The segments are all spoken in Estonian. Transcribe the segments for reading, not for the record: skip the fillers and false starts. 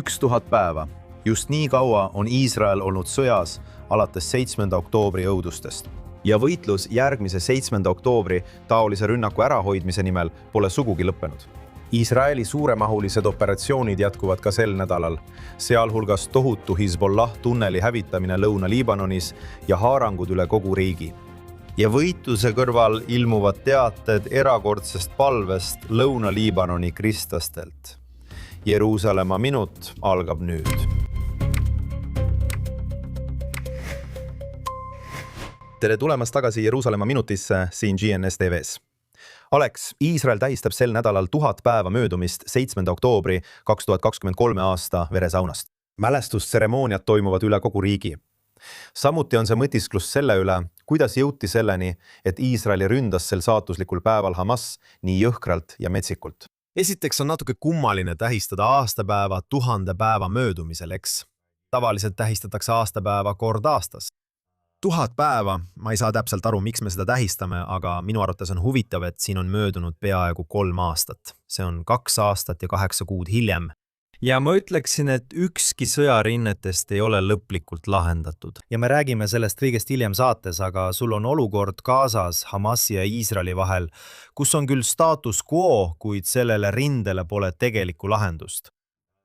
1000 päeva. Just nii kaua on Iisrael olnud sõjas alates 7. oktoobri õudustest. Ja võitlus järgmise 7. oktoobri taolise rünnaku ärahoidmise nimel pole sugugi lõppenud. Iisraeli suuremahulised operatsioonid jätkuvad ka sel nädalal, sealhulgas tohutu Hezbollah tunneli hävitamine Lõuna-Liibanonis ja haarangud üle kogu riigi. Ja võitluse kõrval ilmuvad teated erakordsest palvest Lõuna-Liibanoni kristlastelt. Jeruusalemma minut algab nüüd. Tere tulemast tagasi Jeruusalemma minutisse siin GNS TV-s. Alex, Iisrael tähistab sel nädalal 1000 päeva möödumist 7. oktoobri 2023 aasta veresaunast. Mälestustseremooniad toimuvad üle kogu riigi. Samuti on see mõtisklus selle üle, kuidas jõuti selleni, et Iisraeli ründas sel saatuslikul päeval Hamas nii jõhkralt ja metsikult. Esiteks on natuke kummaline tähistada aastapäeva 1000 päeva möödumisel, eks. Tavaliselt tähistatakse aastapäeva kord aastas. 1000 päeva, ma ei saa täpselt aru, miks me seda tähistame, aga minu arvates on huvitav, et siin on möödunud peaaegu 3 aastat. See on 2 aastat ja 8 kuud hiljem. Ja ma ütleksin, et ükski sõjarinnetest ei ole lõplikult lahendatud. Ja me räägime sellest kõigest hiljem saates, aga sul on olukord Gazas Hamasi ja Iisraeli vahel, kus on küll status quo, kuid sellele rindele pole tegelikku lahendust.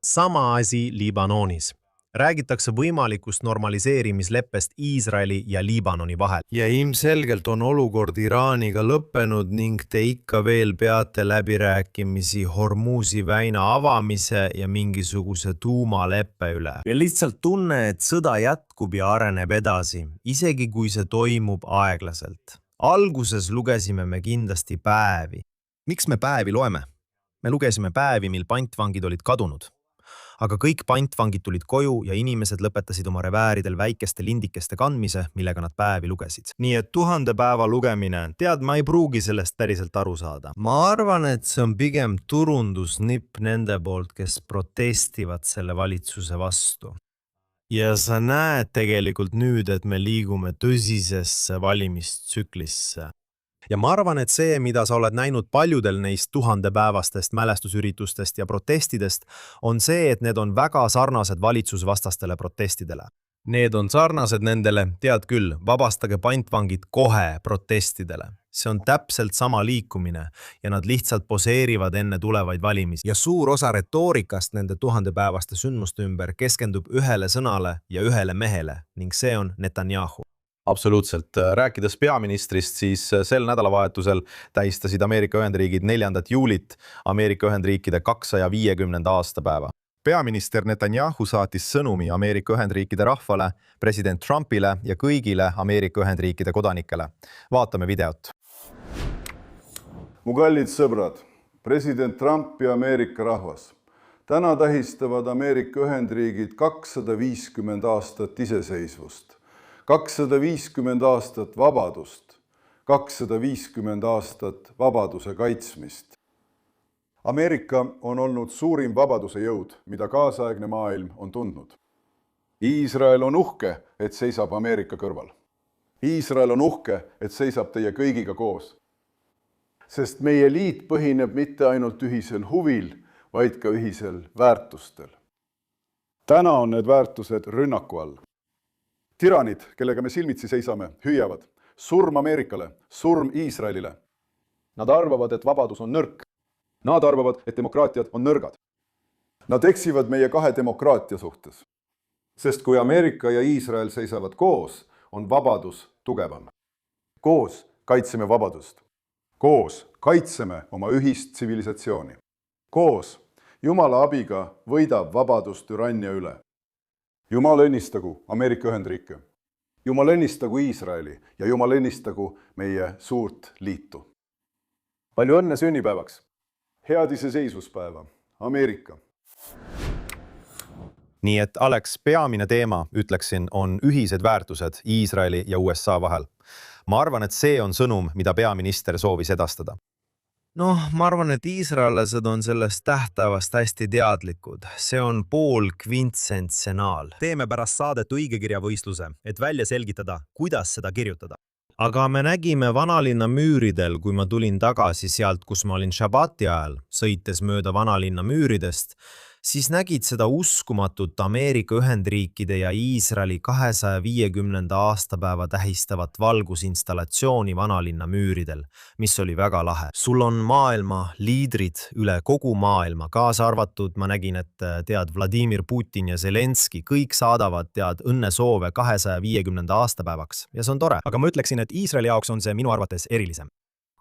Sama asi Liibanonis. Räägitakse võimalikust normaliseerimisleppest Iisraeli ja Liibanoni vahel. Ja ilmselgelt on olukord Iraaniga lõppenud ning te ikka veel peate läbirääkimisi Hormuzi väina avamise ja mingisuguse tuumaleppe üle. Ja lihtsalt tunne, et sõda jätkub ja areneb edasi, isegi kui see toimub aeglaselt. Alguses lugesime me kindlasti päevi. Miks me päevi loeme? Me lugesime päevi, mil pantvangid olid kadunud. Aga kõik pantvangid tulid koju ja inimesed lõpetasid oma revääridel väikeste lindikeste kandmise, millega nad päevi lugesid. Nii et 1000 päeva lugemine, tead, ma ei pruugi sellest päriselt aru saada. Ma arvan, et see on pigem turundusnipp nende poolt, kes protestivad selle valitsuse vastu. Ja sa näed tegelikult nüüd, et me liigume tõsisesse valimistsüklisse. Ja ma arvan, et see, mida sa oled näinud paljudel neist 1000 päevastest mälestusüritustest ja protestidest, on see, et need on väga sarnased valitsusvastastele protestidele. Need on sarnased nendele, tead küll, vabastage pantvangid kohe protestidele. See on täpselt sama liikumine ja nad lihtsalt poseerivad enne tulevaid valimisi. Ja suur osa retoorikast nende 1000 päevaste sündmuste ümber keskendub ühele sõnale ja ühele mehele ning see on Netanyahu. Absoluutselt. Rääkides peaministrist, siis sel nädalavahetusel tähistasid Ameerika Ühendriigid 4. juulit Ameerika Ühendriikide 250. aastapäeva. Peaminister Netanyahu saatis sõnumi Ameerika Ühendriikide rahvale, president Trumpile ja kõigile Ameerika Ühendriikide kodanikele. Vaatame videot. Mu kallid sõbrad, president Trump ja Ameerika rahvas. Täna tähistavad Ameerika Ühendriigid 250 aastat iseseisvust. 250 aastat vabadust, 250 aastat vabaduse kaitsmist. Ameerika on olnud suurim vabaduse jõud, mida kaasaegne maailm on tundnud. Iisrael on uhke, et seisab Ameerika kõrval. Iisrael on uhke, et seisab teie kõigiga koos. Sest meie liit põhineb mitte ainult ühisel huvil, vaid ka ühisel väärtustel. Täna on need väärtused rünnaku all. Tiranid, kellega me silmitsi seisame, hüüavad surm Ameerikale, surm Iisraelile. Nad arvavad, et vabadus on nõrk. Nad arvavad, et demokraatiad on nõrgad. Nad eksivad meie 2 demokraatia suhtes. Sest kui Ameerika ja Iisrael seisavad koos, on vabadus tugevam. Koos kaitseme vabadust. Koos kaitseme oma ühist tsivilisatsiooni. Koos Jumala abiga võidab vabadus türannia üle. Jumal õnnistagu Ameerika Ühendriike. Jumal õnnistagu Iisraeli ja Jumal õnnistagu meie suurt liitu. Palju õnne sünnipäevaks. Head iseseisvuspäeva. Ameerika. Nii et Alex, peamine teema, ütleksin, on ühised väärtused Iisraeli ja USA vahel. Ma arvan, et see on sõnum, mida peaminister soovis edastada. Ma arvan, et iisraellased on sellest tähtavast hästi teadlikud. See on pool kvintsentsenaal. Teeme pärast saadet õigekirjavõistluse, et välja selgitada, kuidas seda kirjutada. Aga me nägime vanalinna müüridel, kui ma tulin tagasi sealt, kus ma olin Shabbati ajal, sõites mööda vanalinna müüridest, siis nägid seda uskumatut Ameerika Ühendriikide ja Iisraeli 250. aastapäeva tähistavat valgusinstallatsiooni vanalinna müüridel, mis oli väga lahe. Sul on maailma liidrid üle kogu maailma, kaasa arvatud, ma nägin, et tead, Vladimir Putin ja Zelenski, kõik saadavad õnnesoove 250. aastapäevaks ja see on tore. Aga ma ütleksin, et Iisraeli jaoks on see minu arvates erilisem.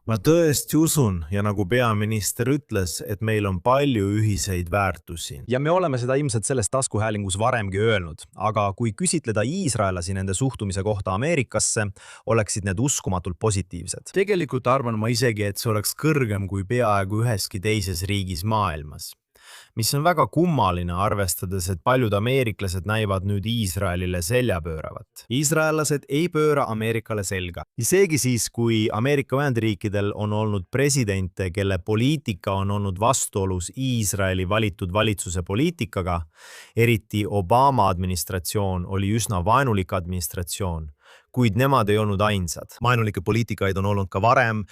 Ma tõesti usun ja nagu peaminister ütles, et meil on palju ühiseid väärtusi. Ja me oleme seda ilmselt selles taskuhäälingus varemgi öelnud, aga kui küsitleda iisraelasi nende suhtumise kohta Ameerikasse, oleksid need uskumatult positiivsed. Tegelikult arvan ma isegi, et see oleks kõrgem kui peaaegu üheski teises riigis maailmas. Mis on väga kummaline, arvestades, et paljud ameeriklased näivad nüüd Iisraelile selja pööravat. Iisraellased ei pööra Ameerikale selga. Isegi siis, kui Ameerika Ühendriikidel on olnud presidente, kelle poliitika on olnud vastuolus Iisraeli valitud valitsuse poliitikaga, eriti Obama administratsioon oli üsna vaenulik administratsioon, kuid nemad ei olnud ainsad. Vaenulikke poliitikaid on olnud ka varem,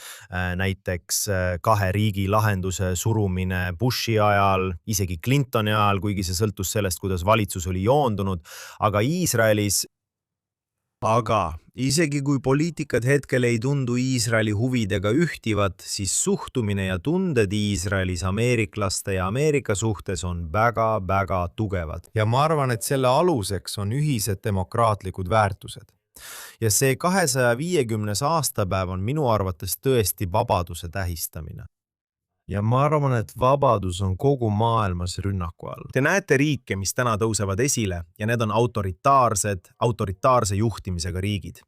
näiteks kahe riigi lahenduse surumine Bushi ajal, isegi Clintoni ajal, kuigi see sõltus sellest, kuidas valitsus oli joondunud, aga Iisraelis isegi kui poliitikad hetkel ei tundu Iisraeli huvidega ühtivat, siis suhtumine ja tunded Iisraelis ameeriklaste ja Ameerika suhtes on väga-väga tugevad. Ja ma arvan, et selle aluseks on ühised demokraatlikud väärtused. Ja see 250. aastapäev on minu arvates tõesti vabaduse tähistamine. Ja ma arvan, et vabadus on kogu maailmas rünnaku all. Te näete riike, mis täna tõusevad esile ja need on autoritaarse juhtimisega riigid.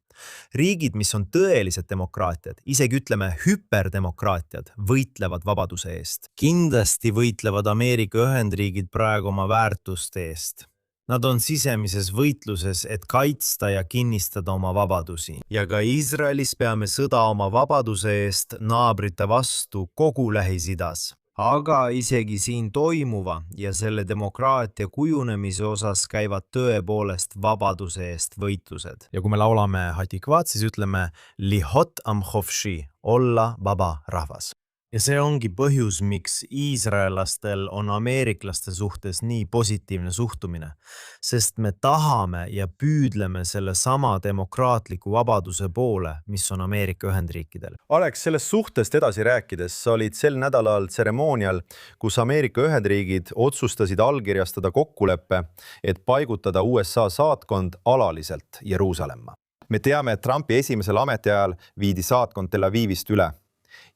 Riigid, mis on tõelised demokraatiad, isegi ütleme hüperdemokraatiad, võitlevad vabaduse eest. Kindlasti võitlevad Ameerika Ühendriigid praegu oma väärtuste eest. Nad on sisemises võitluses, et kaitsta ja kinnistada oma vabadusi. Ja ka Iisraelis peame sõda oma vabaduse eest naabrite vastu kogu Lähis-Idas. Aga isegi siin toimuva ja selle demokraatia kujunemise osas käivad tõepoolest vabaduse eest võitlused. Ja kui me laulame Hatikvat, siis ütleme Lihot am Chofshi, olla vaba rahvas. Ja see ongi põhjus, miks iisraelastel on ameeriklaste suhtes nii positiivne suhtumine, sest me tahame ja püüdleme selle sama demokraatliku vabaduse poole, mis on Ameerika Ühendriikidel. Alex, sellest suhtest edasi rääkides, sa olid sel nädalal tseremoonial, kus Ameerika Ühendriigid otsustasid allkirjastada kokkuleppe, et paigutada USA saatkond alaliselt Jeruusalemma. Me teame, et Trumpi esimesel ametiajal viidi saatkond Tel Avivist üle.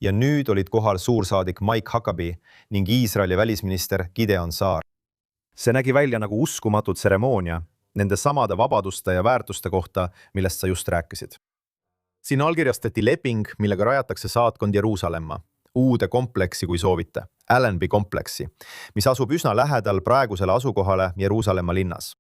Ja nüüd olid kohal suursaadik Mike Huckabee ning Iisraeli välisminister Gideon Saar. See nägi välja nagu uskumatud tseremoonia nende samade vabaduste ja väärtuste kohta, millest sa just rääkisid. Siin allkirjastati leping, millega rajatakse saatkond Jeruusalemma, uude kompleksi, kui soovite, Allenby kompleksi, mis asub üsna lähedal praegusele asukohale Jeruusalemma linnas.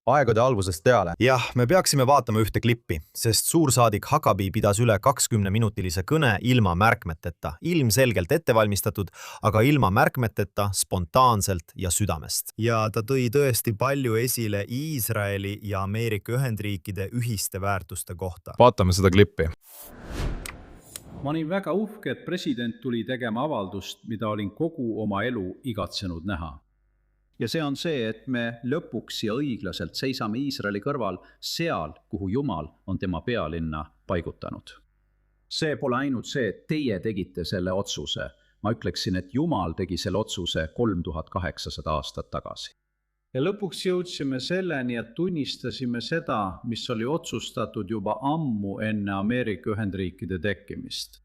Aegade algusest peale. Jah, me peaksime vaatama ühte klippi, sest suursaadik Huckabee pidas üle 20-minutilise kõne ilma märkmeteta, ilmselgelt ettevalmistatud, aga ilma märkmeteta, spontaanselt ja südamest. Ja ta tõi tõesti palju esile Iisraeli ja Ameerika Ühendriikide ühiste väärtuste kohta. Vaatame seda klippi. Ma olin väga uhke, et president tuli tegema avaldust, mida olin kogu oma elu igatsenud näha. Ja see on see, et me lõpuks ja õiglaselt seisame Iisraeli kõrval seal, kuhu Jumal on tema pealinna paigutanud. See pole ainult see, et teie tegite selle otsuse. Ma ütleksin, et Jumal tegi selle otsuse 3800 aastat tagasi. Ja lõpuks jõudsime selleni, et tunnistasime seda, mis oli otsustatud juba ammu enne Ameerika Ühendriikide tekkimist.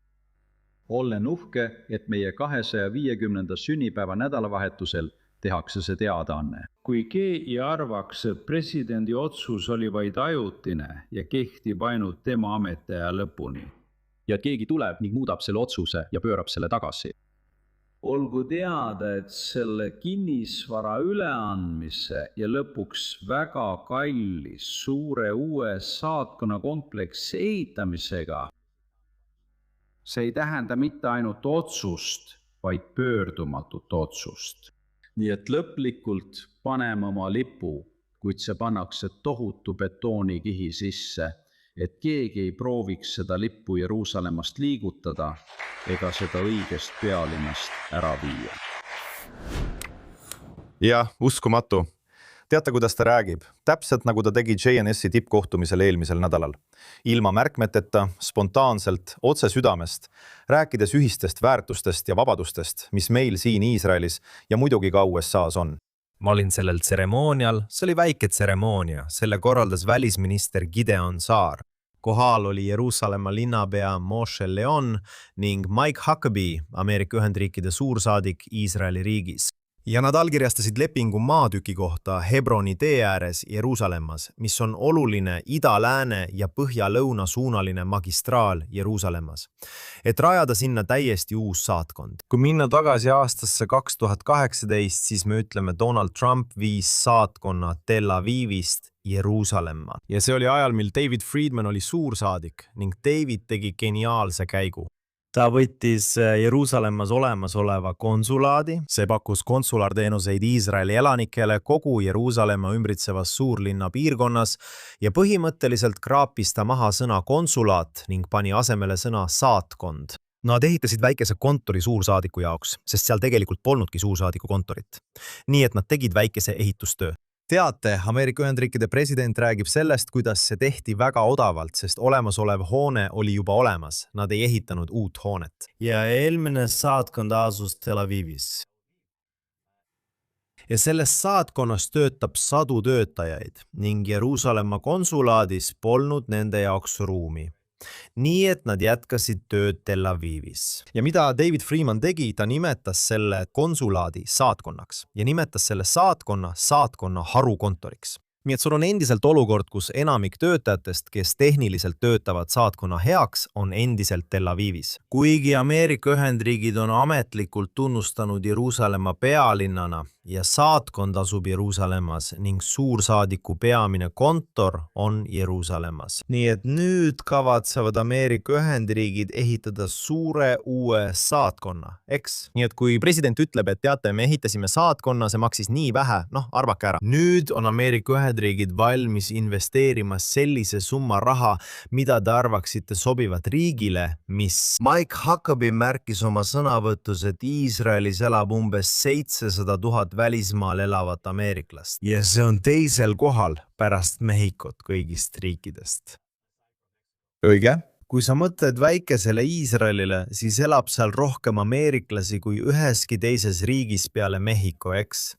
Olen uhke, et meie 250. sünnipäeva nädalavahetusel tehakse see teadaanne. Kui keegi arvaks, et presidendi otsus oli vaid ajutine ja kehtib ainult tema ametiaja lõpuni. Ja keegi tuleb ning muudab selle otsuse ja pöörab selle tagasi. Olgu teada, et selle kinnisvara üleandmise ja lõpuks väga kallis suure uue saatkonna kompleksi ehitamisega see ei tähenda mitte ainult otsust, vaid pöördumatut otsust. Nii et lõplikult paneme oma lipu, kuid see pannakse tohutu betoonikihi sisse, et keegi ei prooviks seda lippu Jeruusalemmast liigutada ega seda õigest pealinnast ära viia. jah, uskumatu. Teate, kuidas ta räägib? Täpselt nagu ta tegi JNS-i tippkohtumisel eelmisel nädalal. Ilma märkmeteta, spontaanselt, otse südamest, rääkides ühistest väärtustest ja vabadustest, mis meil siin Iisraelis ja muidugi ka USA's on. Ma olin sellel tseremoonial, see oli väike tseremoonia, selle korraldas välisminister Gideon Saar. Kohal oli Jeruusalemma linnapea Moshe Leon ning Mike Huckabee, Ameerika Ühendriikide suursaadik Iisraeli riigis. Ja nad allkirjastasid lepingu maatüki kohta Hebroni tee ääres Jeruusalemmas, mis on oluline ida-lääne ja põhja-lõuna suunaline magistraal Jeruusalemmas, et rajada sinna täiesti uus saatkond. Kui minna tagasi aastasse 2018, siis me ütleme Donald Trump viis saatkonna Tel Avivist Jeruusalemma. Ja see oli ajal, mil David Friedman oli suursaadik ning David tegi geniaalse käigu. Ta võttis Jeruusalemmas olemasoleva konsulaadi, see pakkus konsulaarteenuseid Iisraeli elanikele kogu Jeruusalemma ümbritsevas suurlinna piirkonnas ja põhimõtteliselt kraapis ta maha sõna konsulaat ning pani asemele sõna saatkond. Nad ehitasid väikese kontori suursaadiku jaoks, sest seal tegelikult polnudki suursaadiku kontorit. Nii et nad tegid väikese ehitustöö. Teate, Ameerika Ühendriikide president räägib sellest, kuidas see tehti väga odavalt, sest olemasolev hoone oli juba olemas. Nad ei ehitanud uut hoonet. Ja eelmine saatkond asus Tel Avivis. Ja selles saatkonnas töötab 100 töötajaid ning Jeruusalemma konsulaadis polnud nende jaoks ruumi. Nii et nad jätkasid tööd Tel Avivis. Ja mida David Friedman tegi, ta nimetas selle konsulaadi saatkonnaks ja nimetas selle saatkonna harukontoriks. Nii et sul on endiselt olukord, kus enamik töötajatest, kes tehniliselt töötavad saatkonna heaks, on endiselt Tel Avivis. Kuigi Ameerika Ühendriigid on ametlikult tunnustanud Jeruusalemma pealinnana ja saatkond asub Jeruusalemmas ning suursaadiku peamine kontor on Jeruusalemmas. Nii et nüüd kavatsevad Ameerika Ühendriigid ehitada suure uue saatkonna, eks? Nii et kui president ütleb, et teate, me ehitasime saatkonna, see maksis nii vähe, arvake ära. Nüüd on Ameerika Ühendriigid valmis investeerima sellise summa raha, mida te arvaksite sobivat riigile, mis Mike Huckabee märkis oma sõnavõtus, et Iisraelis elab umbes 700 000 välismaal elavat ameeriklast. Ja see on teisel kohal pärast Mehhikot kõigist riikidest. Õige? Kui sa mõtled väikesele Iisraelile, siis elab seal rohkem ameeriklasi kui üheski teises riigis peale Mehhiko, eks?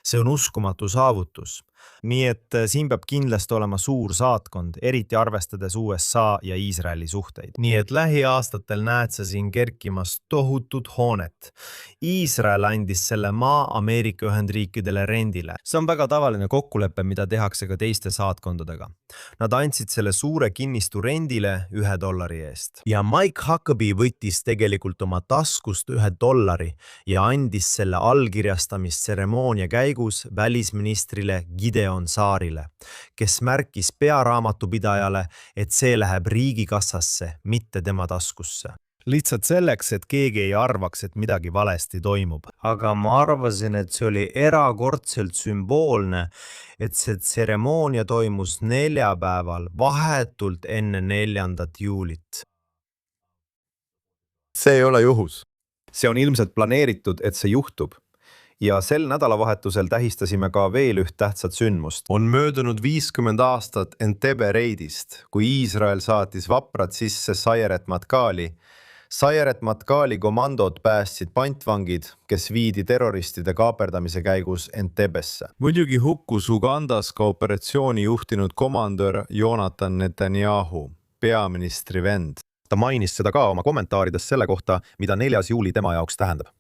See on uskumatu saavutus. Nii et siin peab kindlasti olema suur saatkond, eriti arvestades USA ja Iisraeli suhteid. Nii et lähiaastatel näed sa siin kerkimas tohutut hoonet. Iisrael andis selle maa Ameerika Ühendriikidele rendile. See on väga tavaline kokkulepe, mida tehakse ka teiste saatkondadega. Nad andsid selle suure kinnistu rendile $1 eest. Ja Mike Huckabee võttis tegelikult oma taskust $1 ja andis selle allkirjastamistseremoonia käigus välisministrile Gideon Saarile, kes märkis pearaamatupidajale, et see läheb riigikassasse, mitte tema taskusse. Lihtsalt selleks, et keegi ei arvaks, et midagi valesti toimub. Aga ma arvasin, et see oli erakordselt sümboolne, et see tseremoonia toimus neljapäeval vahetult enne 4. juulit. See ei ole juhus. See on ilmselt planeeritud, et see juhtub. Ja sel nädalavahetusel tähistasime ka veel üht tähtsat sündmust. On möödunud 50 aastat Entebbe reidist, kui Iisrael saatis vaprad sisse Sayeret Matkali. Sayeret Matkali komandod päästsid pantvangid, kes viidi terroristide kaaperdamise käigus Entebbesse. Muidugi hukkus Ugandas ka operatsiooni juhtinud komandör Jonathan Netanyahu, peaministri vend. Ta mainis seda ka oma kommentaarides selle kohta, mida 4. juuli tema jaoks tähendab.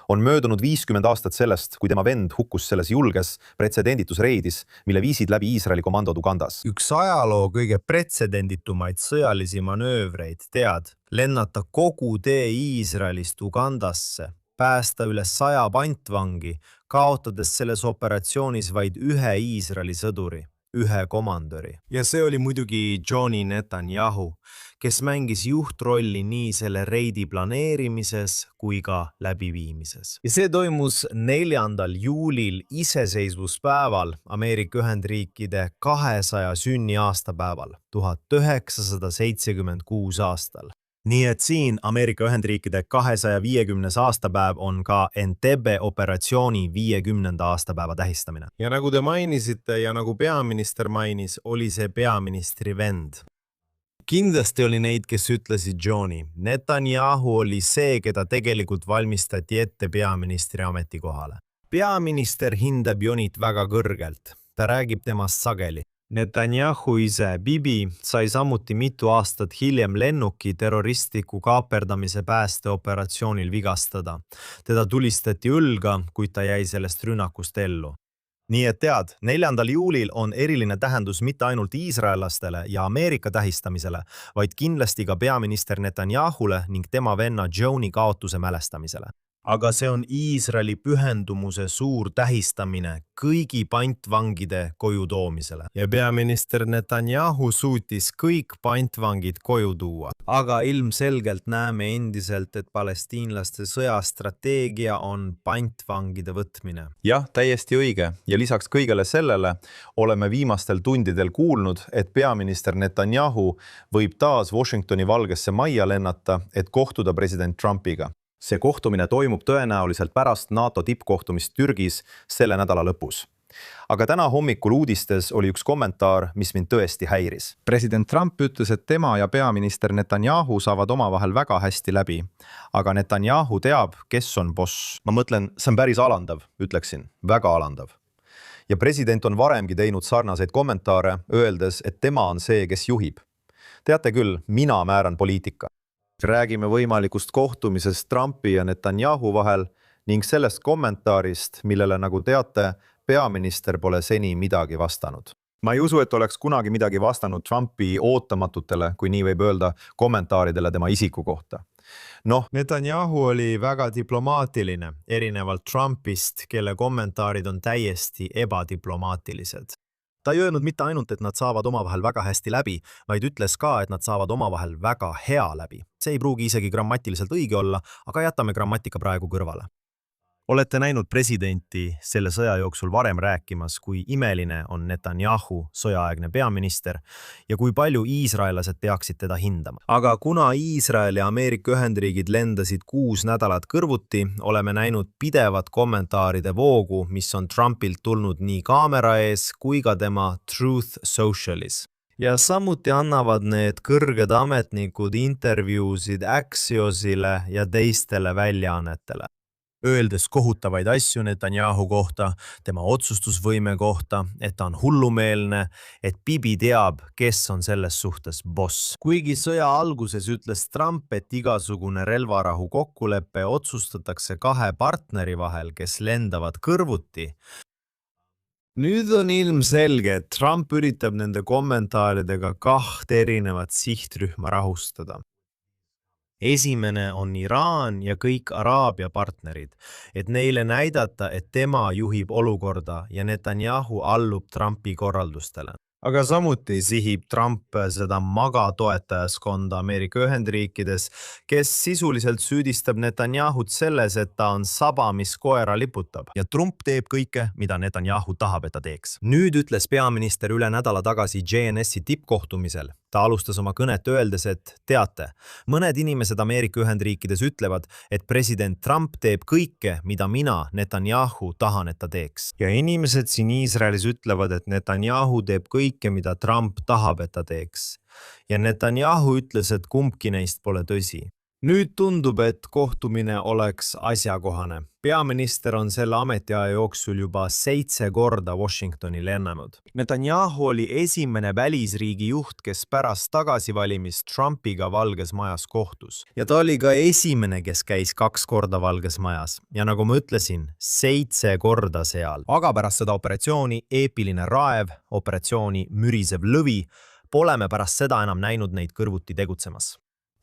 On möödunud 50 aastat sellest, kui tema vend hukkus selles julges pretsedenditus reidis, mille viisid läbi Iisraeli komandod Ugandas. Üks ajaloo kõige pretsedenditumaid sõjalisi manöövreid, tead, lennata kogu tee Iisraelist Ugandasse, päästa üle 100 pantvangi, kaotades selles operatsioonis vaid ühe Iisraeli sõduri, ühe komandöri. Ja see oli muidugi Johnny Netanyahu, kes mängis juhtrolli nii selle reidi planeerimises kui ka läbiviimises. Ja see toimus 4. juulil iseseisvuspäeval Ameerika Ühendriikide 200 sünniaastapäeval 1976 aastal. nii et siin Ameerika Ühendriikide 250. aastapäev on ka Entebbe operatsiooni 50. aastapäeva tähistamine. ja nagu te mainisite ja nagu peaminister mainis, oli see peaministri vend. Kindlasti oli neid, kes ütlesid Johnny. Netanyahu oli see, keda tegelikult valmistati ette peaministri ametikohale. Peaminister hindab Jonit väga kõrgelt. Ta räägib temast sageli. Netanyahu ise, Bibi, sai samuti mitu aastat hiljem lennuki terroristliku kaaperdamise päästeoperatsioonil vigastada. Teda tulistati õlga, kuid ta jäi sellest rünnakust ellu. Nii et tead, 4. juulil on eriline tähendus mitte ainult iisraellastele ja Ameerika tähistamisele, vaid kindlasti ka peaminister Netanyahule ning tema venna Joni kaotuse mälestamisele. Aga see on Iisraeli pühendumuse suur tähistamine kõigi pantvangide koju toomisele. Ja peaminister Netanyahu suutis kõik pantvangid koju tuua. Aga ilmselgelt näeme endiselt, et palestiinlaste sõjastrateegia on pantvangide võtmine. Jah, täiesti õige. Ja lisaks kõigele sellele oleme viimastel tundidel kuulnud, et peaminister Netanyahu võib taas Washingtoni Valgesse majja lennata, et kohtuda president Trumpiga. See kohtumine toimub tõenäoliselt pärast NATO tippkohtumist Türgis selle nädala lõpus. Aga täna hommikul uudistes oli üks kommentaar, mis mind tõesti häiris. President Trump ütles, et tema ja peaminister Netanyahu saavad omavahel väga hästi läbi. Aga Netanyahu teab, kes on boss. Ma mõtlen, see on päris alandav, ütleksin, väga alandav. Ja president on varemgi teinud sarnaseid kommentaare, öeldes, et tema on see, kes juhib. Teate küll, mina määran poliitika. Räägime võimalikust kohtumisest Trumpi ja Netanyahu vahel ning sellest kommentaarist, millele, nagu teate, peaminister pole seni midagi vastanud. Ma ei usu, et oleks kunagi midagi vastanud Trumpi ootamatutele, kui nii võib öelda, kommentaaridele tema isiku kohta. Netanyahu oli väga diplomaatiline, erinevalt Trumpist, kelle kommentaarid on täiesti ebadiplomaatilised. Ta ei öelnud mitte ainult, et nad saavad omavahel väga hästi läbi, vaid ütles ka, et nad saavad omavahel väga hea läbi. See ei pruugi isegi grammatiliselt õige olla, aga jätame grammatika praegu kõrvale. Olete näinud presidenti selle sõja jooksul varem rääkimas, kui imeline on Netanyahu, sõjaaegne peaminister, ja kui palju iisraelased peaksid teda hindama. Aga kuna Iisrael ja Ameerika Ühendriigid lendasid 6 nädalat kõrvuti, oleme näinud pidevat kommentaaride voogu, mis on Trumpilt tulnud nii kaamera ees kui ka tema Truth Socialis. Ja samuti annavad need kõrged ametnikud intervjuusid Axiosile ja teistele väljaannetele. Öeldes kohutavaid asju Netanyahu kohta, tema otsustusvõime kohta, et ta on hullumeelne, et Bibi teab, kes on selles suhtes boss. Kuigi sõja alguses ütles Trump, et igasugune relvarahu kokkulepe otsustatakse 2 partneri vahel, kes lendavad kõrvuti. Nüüd on ilmselge, et Trump üritab nende kommentaaridega 2 erinevat sihtrühma rahustada. Esimene on Iraan ja kõik Araabia partnerid, et neile näidata, et tema juhib olukorda ja Netanyahu allub Trumpi korraldustele. Aga samuti sihib Trump seda maga toetajaskonda Ameerika Ühendriikides, kes sisuliselt süüdistab Netanyahut selles, et ta on saba, mis koera liputab. Ja Trump teeb kõike, mida Netanyahu tahab, et ta teeks. Nüüd ütles peaminister üle nädala tagasi JNS-i tippkohtumisel. Ta alustas oma kõnet öeldes, et teate, mõned inimesed Ameerika Ühendriikides ütlevad, et president Trump teeb kõike, mida mina, Netanyahu, tahan, et ta teeks. Ja inimesed siin Iisraelis ütlevad, et Netanyahu teeb kõike, mida Trump tahab, et ta teeks. Ja Netanyahu ütles, et kumbki neist pole tõsi. Nüüd tundub, et kohtumine oleks asjakohane. Peaminister on selle ametiaja jooksul juba 7 korda Washingtoni lennanud. Netanyahu oli esimene välisriigi juht, kes pärast tagasivalimist Trumpiga Valges Majas kohtus. Ja ta oli ka esimene, kes käis 2 korda Valges Majas. Ja nagu ma ütlesin, 7 korda seal. Aga pärast seda operatsiooni Eepiline raev, operatsiooni Mürisev lõvi, pole me pärast seda enam näinud neid kõrvuti tegutsemas.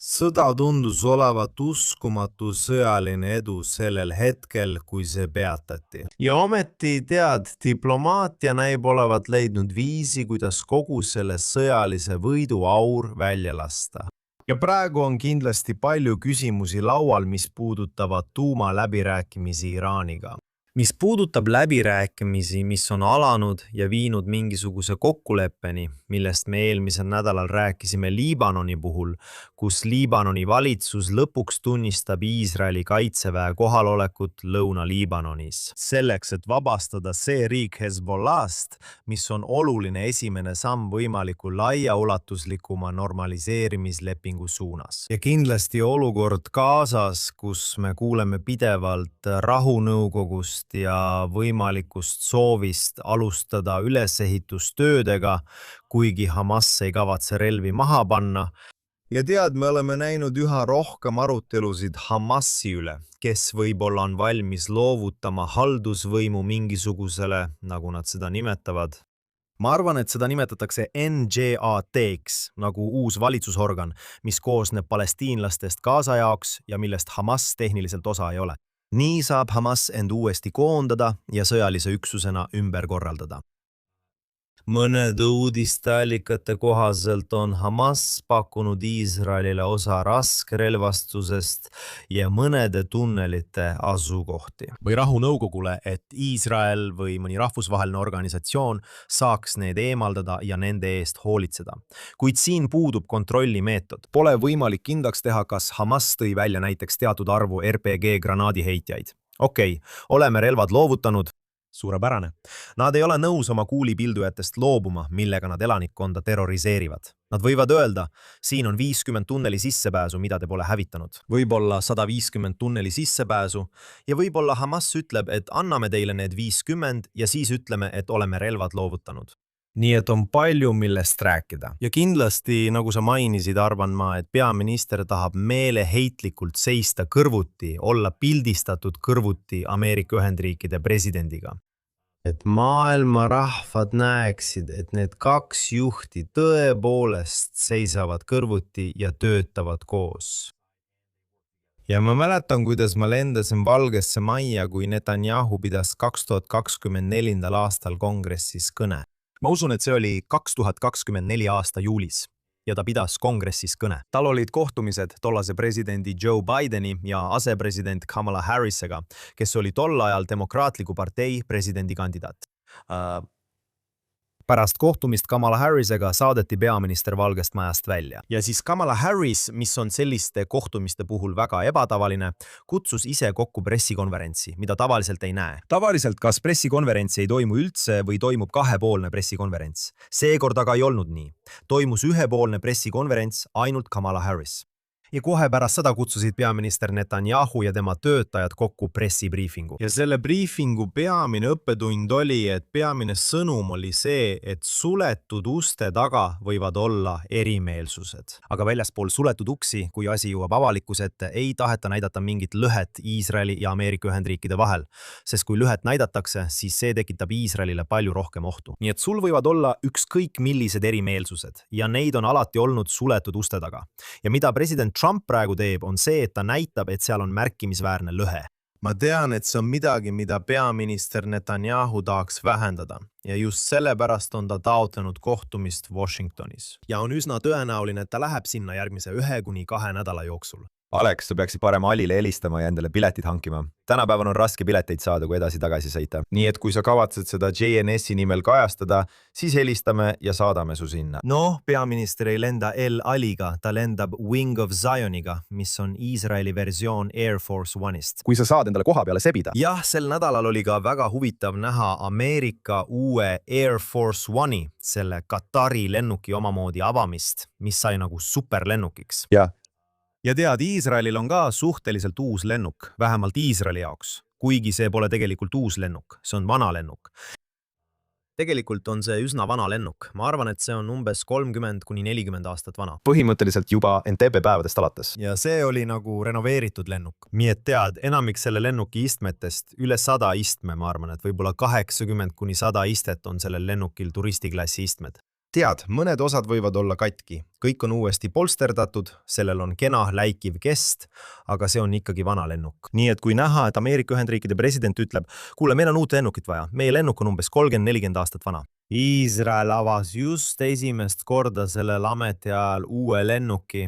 Sõda tundus olevat uskumatu sõjaline edu sellel hetkel, kui see peatati. Ja ometi tead, diplomaatia näib olevat leidnud viisi, kuidas kogu selle sõjalise võidu aur välja lasta. Ja praegu on kindlasti palju küsimusi laual, mis puudutavad tuumaläbirääkimisi Iraaniga. mis puudutab läbirääkimisi, mis on alanud ja viinud mingisuguse kokkuleppeni, millest me eelmisel nädalal rääkisime Liibanoni puhul, kus Liibanoni valitsus lõpuks tunnistab Iisraeli kaitseväe kohalolekut Lõuna-Liibanonis. Selleks, et vabastada see riik Hezbollahst, mis on oluline esimene samm võimaliku laiaulatuslikuma normaliseerimislepingu suunas. Ja kindlasti olukord Gazas, kus me kuuleme pidevalt rahunõukogust ja võimalikust soovist alustada ülesehitustöödega, kuigi Hamas ei kavatse relvi maha panna. Ja tead, me oleme näinud üha rohkem arutelusid Hamasi üle, kes võib-olla on valmis loovutama haldusvõimu mingisugusele, nagu nad seda nimetavad. Ma arvan, et seda nimetatakse NJAT-ks, nagu uus valitsusorgan, mis koosneb palestiinlastest Gaza jaoks ja millest Hamas tehniliselt osa ei ole. Nii saab Hamas end uuesti koondada ja sõjalise üksusena ümber korraldada. Mõnede uudisteallikate kohaselt on Hamas pakkunud Iisraelile osa raskerelvastusest ja mõnede tunnelite asukohti. Või rahunõukogule, et Iisrael või mõni rahvusvaheline organisatsioon saaks need eemaldada ja nende eest hoolitseda. Kuid siin puudub kontrollimeetod. Pole võimalik kindlaks teha, kas Hamas tõi välja näiteks teatud arvu RPG granaadiheitjaid. Okei, oleme relvad loovutanud. Suurepärane. Nad ei ole nõus oma kuulipildujatest loobuma, millega nad elanikkonda terroriseerivad. Nad võivad öelda, siin on 50 tunneli sissepääsu, mida te pole hävitanud. Võib-olla 150 tunneli sissepääsu ja võib-olla Hamas ütleb, et anname teile need 50 ja siis ütleme, et oleme relvad loovutanud. Nii et on palju, millest rääkida. Ja kindlasti, nagu sa mainisid, arvan ma, et peaminister tahab meeleheitlikult seista kõrvuti, olla pildistatud kõrvuti Ameerika Ühendriikide presidendiga. Et maailma rahvad näeksid, et need kaks juhti tõepoolest seisavad kõrvuti ja töötavad koos. Ja ma mäletan, kuidas ma lendasin Valgesse Majja, kui Netanyahu pidas 2024. aastal kongressis kõne. Ma usun, et see oli 2024 aasta juulis ja ta pidas kongressis kõne. Tal olid kohtumised tollase presidendi Joe Bideni ja asepresident Kamala Harrisega, kes oli tol ajal Demokraatliku partei presidendikandidaat. Pärast kohtumist Kamala Harrisega saadeti peaminister Valgest Majast välja. Ja siis Kamala Harris, mis on selliste kohtumiste puhul väga ebatavaline, kutsus ise kokku pressikonverentsi, mida tavaliselt ei näe. Tavaliselt kas pressikonverentsi ei toimu üldse või toimub kahepoolne pressikonverents. Seekord aga ei olnud nii. Toimus ühepoolne pressikonverents ainult Kamala Harris. Ja kohe pärast seda kutsusid peaminister Netanyahu ja tema töötajad kokku pressibriifingu. Ja selle briifingu peamine õppetund oli, et peamine sõnum oli see, et suletud uste taga võivad olla erimeelsused. Aga väljaspool suletud uksi, kui asi jõuab avalikkuse ette, ei taheta näidata mingit lõhet Iisraeli ja Ameerika Ühendriikide vahel. Sest kui lõhet näidatakse, siis see tekitab Iisraelile palju rohkem ohtu. Nii et sul võivad olla ükskõik millised erimeelsused ja neid on alati olnud suletud uste taga. Ja mida president Trump praegu teeb, on see, et ta näitab, et seal on märkimisväärne lõhe. Ma tean, et see on midagi, mida peaminister Netanyahu tahaks vähendada ja just sellepärast on ta taotlenud kohtumist Washingtonis. Ja on üsna tõenäoline, et ta läheb sinna järgmise 1 kuni 2 nädala jooksul. Alex, sa peaksid parem Alile helistama ja endale piletid hankima. Tänapäeval on raske pileteid saada, kui edasi-tagasi sõita. Nii et kui sa kavatsed seda JNS-i nimel kajastada, siis helistame ja saadame su sinna. No, peaminister ei lenda El Aliga, ta lendab Wing of Zioniga, mis on Iisraeli versioon Air Force One'ist. Kui sa saad endale koha peale sebida. Jah, sel nädalal oli ka väga huvitav näha Ameerika uue Air Force One'i, selle Katari lennuki omamoodi avamist, mis sai nagu superlennukiks. Ja tead, Iisraelil on ka suhteliselt uus lennuk, vähemalt Iisraeli jaoks, kuigi see pole tegelikult uus lennuk, see on vana lennuk. Tegelikult on see üsna vana lennuk. Ma arvan, et see on umbes 30 kuni 40 aastat vana. Põhimõtteliselt juba Entebbe päevadest alates. Ja see oli nagu renoveeritud lennuk. Nii et tead, enamik selle lennuki istmetest, üle 100 istme, ma arvan, et võib-olla 80 kuni 100 istet on sellel lennukil turistiklassi istmed. tead, mõned osad võivad olla katki, kõik on uuesti polsterdatud, sellel on kena läikiv kest, aga see on ikkagi vana lennuk. Nii et kui näha, et Ameerika Ühendriikide president ütleb, kuule, meil on uut lennukit vaja, meie lennuk on umbes 30-40 aastat vana. Iisrael avas just esimest korda sellel ametiajal uue lennuki,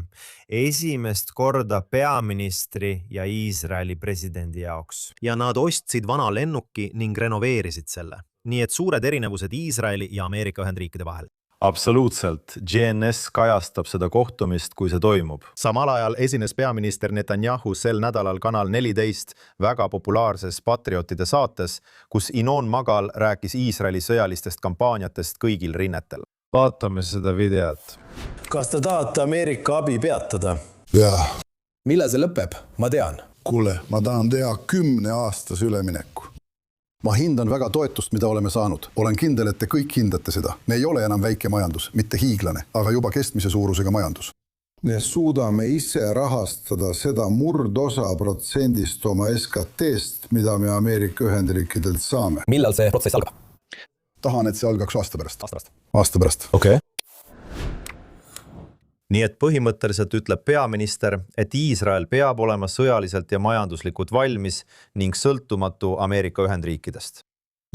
esimest korda peaministri ja Iisraeli presidendi jaoks. Ja nad ostsid vana lennuki ning renoveerisid selle. Nii et suured erinevused Iisraeli ja Ameerika Ühendriikide vahel. Absoluutselt. GNS kajastab seda kohtumist, kui see toimub. Samal ajal esines peaminister Netanyahu sel nädalal Kanal 14 väga populaarses Patriotide saates, kus Inon Magal rääkis Iisraeli sõjalistest kampaaniatest kõigil rinnetel. Vaatame seda videot. Kas te tahate Ameerika abi peatada? Jaa. Millal see lõpeb? Ma tean. Kuule, ma tahan teha 10-aastase ülemineku. Ma hindan väga toetust, mida oleme saanud. Olen kindel, et te kõik hindate seda. Me ei ole enam väike majandus, mitte hiiglane, aga juba kestmise suurusega majandus. Me suudame ise rahastada seda murdosa protsendist oma SKT-st, mida me Ameerika Ühendriikidelt saame. Millal see protsess algab? Tahan, et see algaks aasta pärast. Aasta pärast. Okei. Nii et põhimõtteliselt ütleb peaminister, et Iisrael peab olema sõjaliselt ja majanduslikult valmis ning sõltumatu Ameerika Ühendriikidest.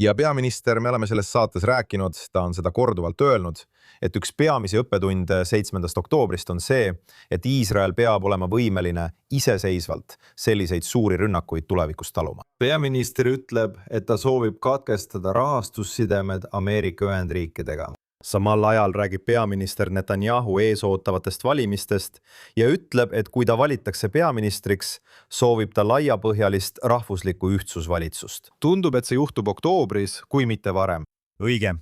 Ja peaminister, me oleme selles saates rääkinud, ta on seda korduvalt öelnud, et üks peamisi õppetunde 7. oktoobrist on see, et Iisrael peab olema võimeline iseseisvalt selliseid suuri rünnakuid tulevikus taluma. Peaminister ütleb, et ta soovib katkestada rahastussidemed Ameerika Ühendriikidega. Samal ajal räägib peaminister Netanyahu eesootavatest valimistest ja ütleb, et kui ta valitakse peaministriks, soovib ta laiapõhjalist rahvuslikku ühtsusvalitsust. Tundub, et see juhtub oktoobris, kui mitte varem. Õige.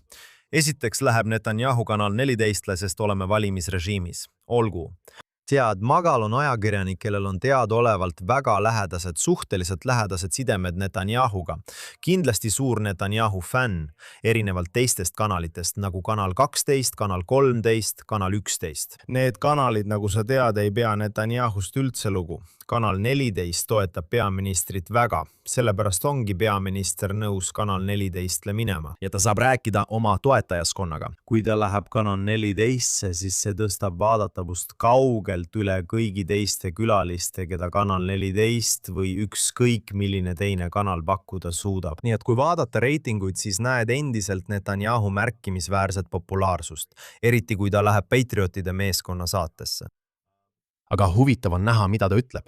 Esiteks läheb Netanyahu Kanal 14-sest oleme valimisrežiimis. Olgu. Tead, Magal on ajakirjanik, kellel on teadaolevalt väga suhteliselt lähedased sidemed Netanyahuga. Kindlasti suur Netanyahu fänn, erinevalt teistest kanalitest, nagu Kanal 12, Kanal 13, Kanal 11. Need kanalid, nagu sa tead, ei pea Netanyahust üldse lugu. Kanal 14 toetab peaministrit väga, sellepärast ongi peaminister nõus Kanal 14-le minema ja ta saab rääkida oma toetajaskonnaga. Kui ta läheb Kanal 14-se, siis see tõstab vaadatavust kaugelt üle kõigi teiste külaliste, keda Kanal 14 või ükskõik milline teine kanal pakkuda suudab. Nii et kui vaadata reitinguid, siis näed endiselt Netanyahu märkimisväärset populaarsust, eriti kui ta läheb Patriotide meeskonna saatesse. Aga huvitav on näha, mida ta ütleb.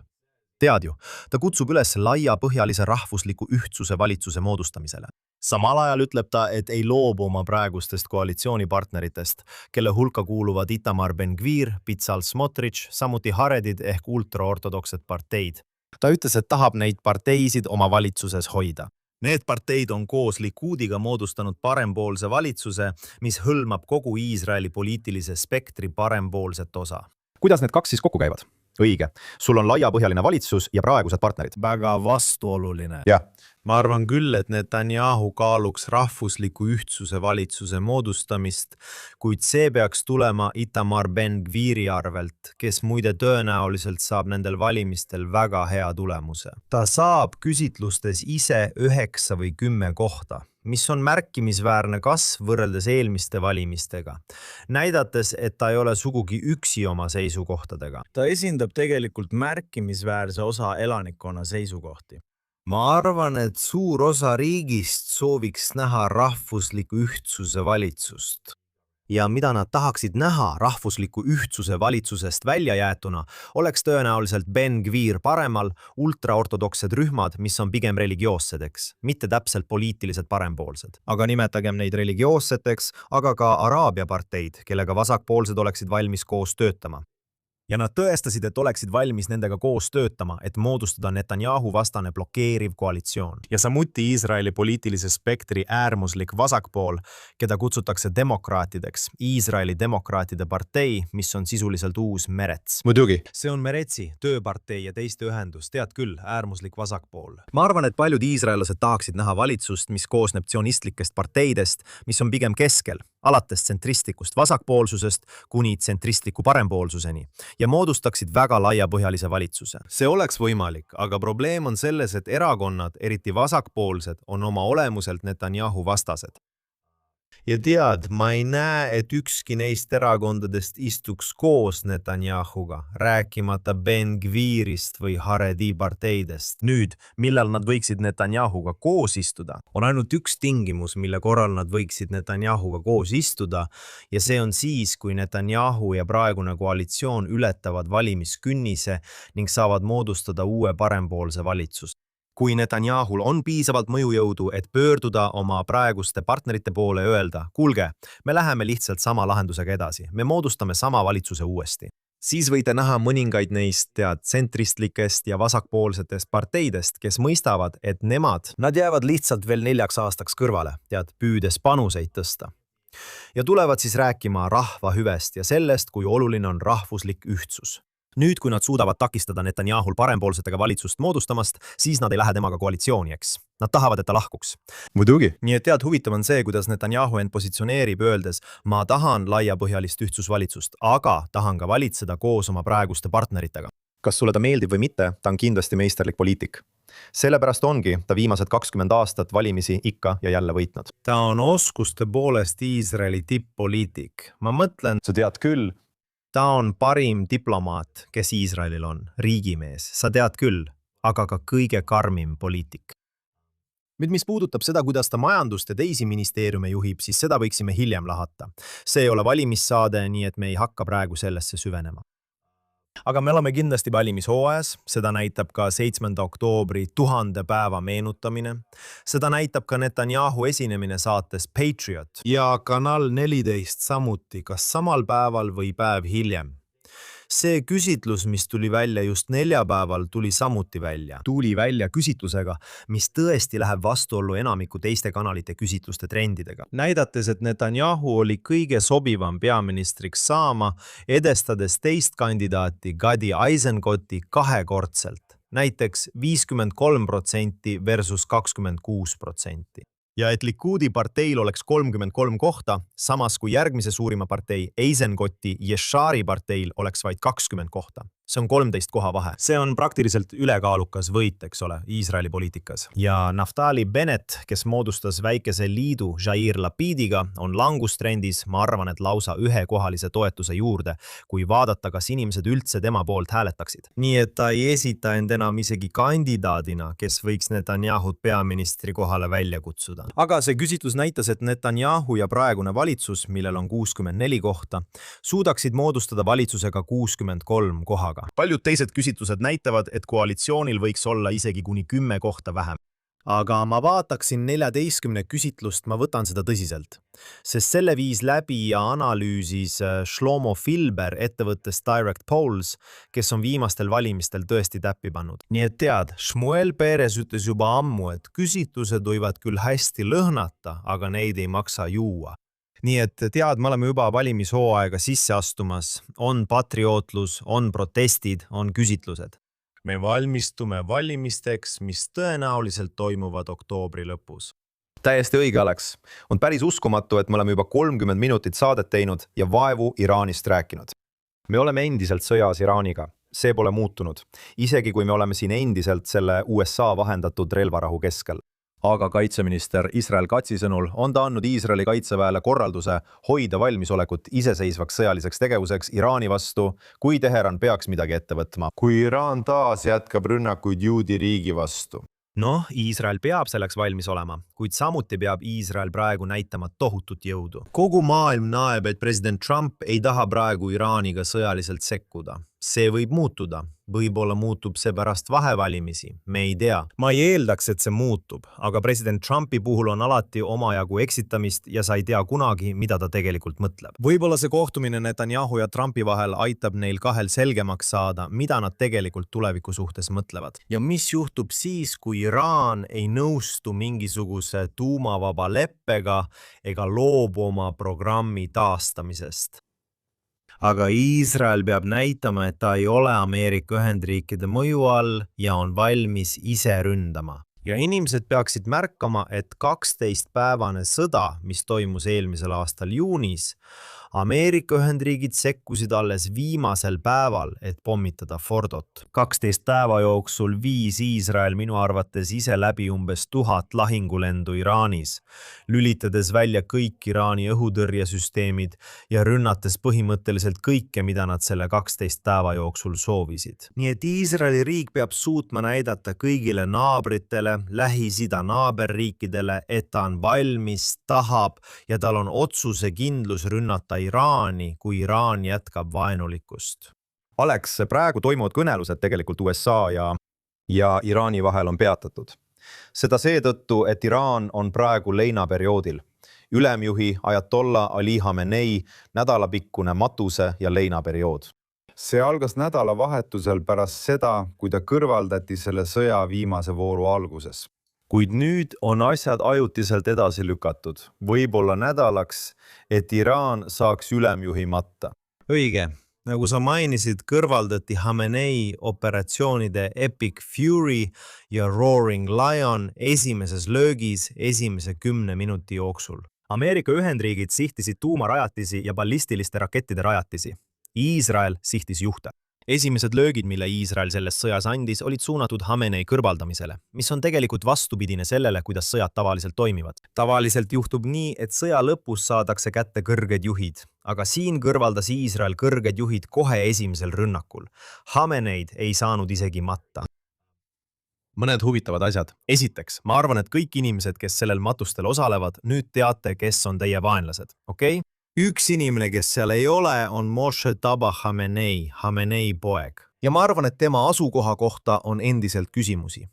Tead ju, ta kutsub üles laiapõhjalise rahvusliku ühtsuse valitsuse moodustamisele. Samal ajal ütleb ta, et ei loobu oma praegustest koalitsioonipartneritest, kelle hulka kuuluvad Itamar Ben-Gvir, Bezalel Smotrich, samuti haredid ehk ultraortodoksed parteid. Ta ütles, et tahab neid parteisid oma valitsuses hoida. Need parteid on koos Likudiga moodustanud parempoolse valitsuse, mis hõlmab kogu Iisraeli poliitilise spektri parempoolset osa. Kuidas need kaks siis kokku käivad? Õige. Sul on laiapõhjaline valitsus ja praegused partnerid. Väga vastuoluline. Jah. Ma arvan küll, et Netanyahu kaaluks rahvusliku ühtsuse valitsuse moodustamist, kuid see peaks tulema Itamar Ben-Gviri arvelt, kes muide tõenäoliselt saab nendel valimistel väga hea tulemuse. Ta saab küsitlustes ise 9 või 10 kohta, mis on märkimisväärne kasv võrreldes eelmiste valimistega, näidates, et ta ei ole sugugi üksi oma seisukohtadega. Ta esindab tegelikult märkimisväärse osa elanikkonna seisukohti. Ma arvan, et suur osa riigist sooviks näha rahvusliku ühtsuse valitsust. Ja mida nad tahaksid näha rahvusliku ühtsuse valitsusest välja jäetuna, oleks tõenäoliselt Ben-Gvir paremal, ultraortodoksed rühmad, mis on pigem religioossedeks, mitte täpselt poliitilised parempoolsed. Aga nimetagem neid religioosseteks, aga ka Araabia parteid, kellega vasakpoolsed oleksid valmis koos töötama. Ja nad tõestasid, et oleksid valmis nendega koos töötama, et moodustada Netanyahu vastane blokeeriv koalitsioon. Ja samuti Iisraeli poliitilise spektri äärmuslik vasakpool, keda kutsutakse demokraatideks, Iisraeli demokraatide partei, mis on sisuliselt uus Merets. Muidugi. See on Meretsi, tööpartei ja teiste ühendus, tead küll, äärmuslik vasakpool. Ma arvan, et paljud iisraellased tahaksid näha valitsust, mis koosneb tsionistlikest parteidest, mis on pigem keskel, alates tsentristlikust vasakpoolsusest kuni tsentristliku parempoolsuseni ja moodustaksid väga laiapõhjalise valitsuse. See oleks võimalik, aga probleem on selles, et erakonnad, eriti vasakpoolsed, on oma olemuselt Netanyahu vastased. ja tead, ma ei näe, et ükski neist erakondadest istuks koos Netanyahuga, rääkimata Ben Gvirist või Haredi parteidest. Nüüd, millal nad võiksid Netanyahuga koos istuda, on ainult üks tingimus, mille korral nad võiksid Netanyahuga koos istuda, ja see on siis, kui Netanyahu ja praegune koalitsioon ületavad valimiskünnise ning saavad moodustada uue parempoolse valitsuse. Kui Netanyahul on piisavalt mõjujõudu, et pöörduda oma praeguste partnerite poole ja öelda, kuulge, me läheme lihtsalt sama lahendusega edasi, me moodustame sama valitsuse uuesti. Siis võite näha mõningaid neist tsentristlikest ja vasakpoolsetest parteidest, kes mõistavad, et nad jäävad lihtsalt veel 4 aastaks kõrvale, püüdes panuseid tõsta. Ja tulevad siis rääkima rahva hüvest ja sellest, kui oluline on rahvuslik ühtsus. Nüüd, kui nad suudavad takistada Netanyahul parempoolsetega valitsust moodustamast, siis nad ei lähe temaga koalitsiooni, eks. Nad tahavad, et ta lahkuks. Muidugi. Nii et huvitav on see, kuidas Netanyahu end positsioneerib öeldes, ma tahan laiapõhjalist ühtsusvalitsust, aga tahan ka valitseda koos oma praeguste partneritega. Kas sulle ta meeldib või mitte, ta on kindlasti meisterlik poliitik. Sellepärast ongi ta viimased 20 aastat valimisi ikka ja jälle võitnud. Ta on oskuste poolest Iisraeli tipp-poliitik. Ma mõtlen, Sa tead küll, ta on parim diplomaat, kes Iisraelil on, riigimees, sa tead küll, aga ka kõige karmim poliitik. Nüüd, mis puudutab seda, kuidas ta majandust ja teisi ministeeriume juhib, siis seda võiksime hiljem lahata. See ei ole valimissaade, nii et me ei hakka praegu sellesse süvenema. Aga me oleme kindlasti valimishooajas, seda näitab ka 7. oktoobri 1000 päeva meenutamine. Seda näitab ka Netanyahu esinemine saates Patriot ja Kanal 14 samuti, kas samal päeval või päev hiljem. See küsitlus, mis tuli välja just neljapäeval, tuli samuti välja. Tuli välja küsitlusega, mis tõesti läheb vastuollu enamiku teiste kanalite küsitluste trendidega. Näidates, et Netanyahu oli kõige sobivam peaministriks saama, edestades teist kandidaati Gadi Eisenkoti kahekordselt. Näiteks 53% versus 26%. Ja et Likudi parteil oleks 33 kohta, samas kui järgmise suurima partei Eisenkoti Yeshari parteil oleks vaid 20 kohta. See on 13 koha vahe. See on praktiliselt ülekaalukas võit, eks ole, Iisraeli poliitikas. Ja Naftali Bennett, kes moodustas väikese liidu Jair Lapidiga, on langustrendis, ma arvan, et lausa ühekohalise toetuse juurde, kui vaadata, kas inimesed üldse tema poolt hääletaksid. Nii et ta ei esita end enam isegi kandidaadina, kes võiks Netanyahut peaministri kohale välja kutsuda. Aga see küsitlus näitas, et Netanyahu ja praegune valitsus, millel on 64 kohta, suudaksid moodustada valitsusega 63 kohaga. Paljud teised küsitlused näitavad, et koalitsioonil võiks olla isegi kuni 10 kohta vähem. Aga ma vaataksin 14 küsitlust, ma võtan seda tõsiselt. Sest selle viis läbi ja analüüsis Shlomo Filber ettevõttes Direct Polls, kes on viimastel valimistel tõesti täppi pannud. Nii et tead, Shmuel Peres ütles juba ammu, et küsitlused võivad küll hästi lõhnata, aga neid ei maksa juua. Nii et tead, me oleme juba valimishooaega sisse astumas, on patriotlus, on protestid, on küsitlused. Me valmistume valimisteks, mis tõenäoliselt toimuvad oktoobri lõpus. Täiesti õige, Alex. On päris uskumatu, et me oleme juba 30 minutit saadet teinud ja vaevu Iraanist rääkinud. Me oleme endiselt sõjas Iraaniga. See pole muutunud, isegi kui me oleme siin endiselt selle USA vahendatud relvarahu keskel. Aga kaitseminister Israel Katzi sõnul on ta andnud Iisraeli kaitseväele korralduse hoida valmisolekut iseseisvaks sõjaliseks tegevuseks Iraani vastu, kui Teheran peaks midagi ette võtma. Kui Iraan taas jätkab rünnakuid juudi riigi vastu. Noh, Iisrael peab selleks valmis olema, kuid samuti peab Iisrael praegu näitama tohutut jõudu. Kogu maailm näeb, et president Trump ei taha praegu Iraaniga sõjaliselt sekkuda. See võib muutuda. Võib-olla muutub see pärast vahevalimisi. Me ei tea. Ma ei eeldaks, et see muutub, aga president Trumpi puhul on alati omajagu eksitamist ja sa ei tea kunagi, mida ta tegelikult mõtleb. Võib-olla see kohtumine Netanyahu ja Trumpi vahel aitab neil kahel selgemaks saada, mida nad tegelikult tuleviku suhtes mõtlevad. Ja mis juhtub siis, kui Iraan ei nõustu mingisuguse tuumavaba leppega ega loobu oma programmi taastamisest? Aga Iisrael peab näitama, et ta ei ole Ameerika Ühendriikide mõju all ja on valmis ise ründama. ja inimesed peaksid märkama, et 12-päevane sõda, mis toimus eelmisel aastal juunis, Ameerika Ühendriigid sekkusid alles viimasel päeval, et pommitada Fordot. 12 päeva jooksul viis Iisrael minu arvates ise läbi umbes 1000 lahingulendu Iraanis, lülitades välja kõik Iraani õhutõrjesüsteemid ja rünnates põhimõtteliselt kõike, mida nad selle 12 päeva jooksul soovisid. Nii et Iisraeli riik peab suutma näidata kõigile naabritele, Lähis-Ida naaberriikidele, et ta on valmis, tahab ja tal on otsusekindlus rünnata Iraani, kui Iraan jätkab vaenulikkust. Alex, praegu toimuvad kõnelused tegelikult USA ja Iraani vahel on peatatud. Seda seetõttu, et Iraan on praegu leinaperioodil. Ülemjuhi Ajatollah Ali Khamenei nädalapikkune matuse- ja leinaperiood. See algas nädalavahetusel pärast seda, kui ta kõrvaldati selle sõja viimase vooru alguses. Kuid nüüd on asjad ajutiselt edasi lükatud, võib-olla nädalaks, et Iraan saaks ülemjuhi matta. Õige. Nagu sa mainisid, kõrvaldati Khamenei operatsioonide Epic Fury ja Roaring Lion esimeses löögis esimese 10 minuti jooksul. Ameerika Ühendriigid sihtisid tuumarajatisi ja ballistiliste rakettide rajatisi. Iisrael sihtis juhte. Esimesed löögid, mille Iisrael selles sõjas andis, olid suunatud Khamenei kõrvaldamisele, mis on tegelikult vastupidine sellele, kuidas sõjad tavaliselt toimivad. Tavaliselt juhtub nii, et sõja lõpus saadakse kätte kõrged juhid, aga siin kõrvaldas Iisrael kõrged juhid kohe esimesel rünnakul. Khameneid ei saanud isegi matta. Mõned huvitavad asjad. Esiteks, ma arvan, et kõik inimesed, kes sellel matustel osalevad, nüüd teate, kes on teie vaenlased, okei? Üks inimene, kes seal ei ole, on Moshe Taba Khamenei, Khamenei poeg. Ja ma arvan, et tema asukoha kohta on endiselt küsimusi.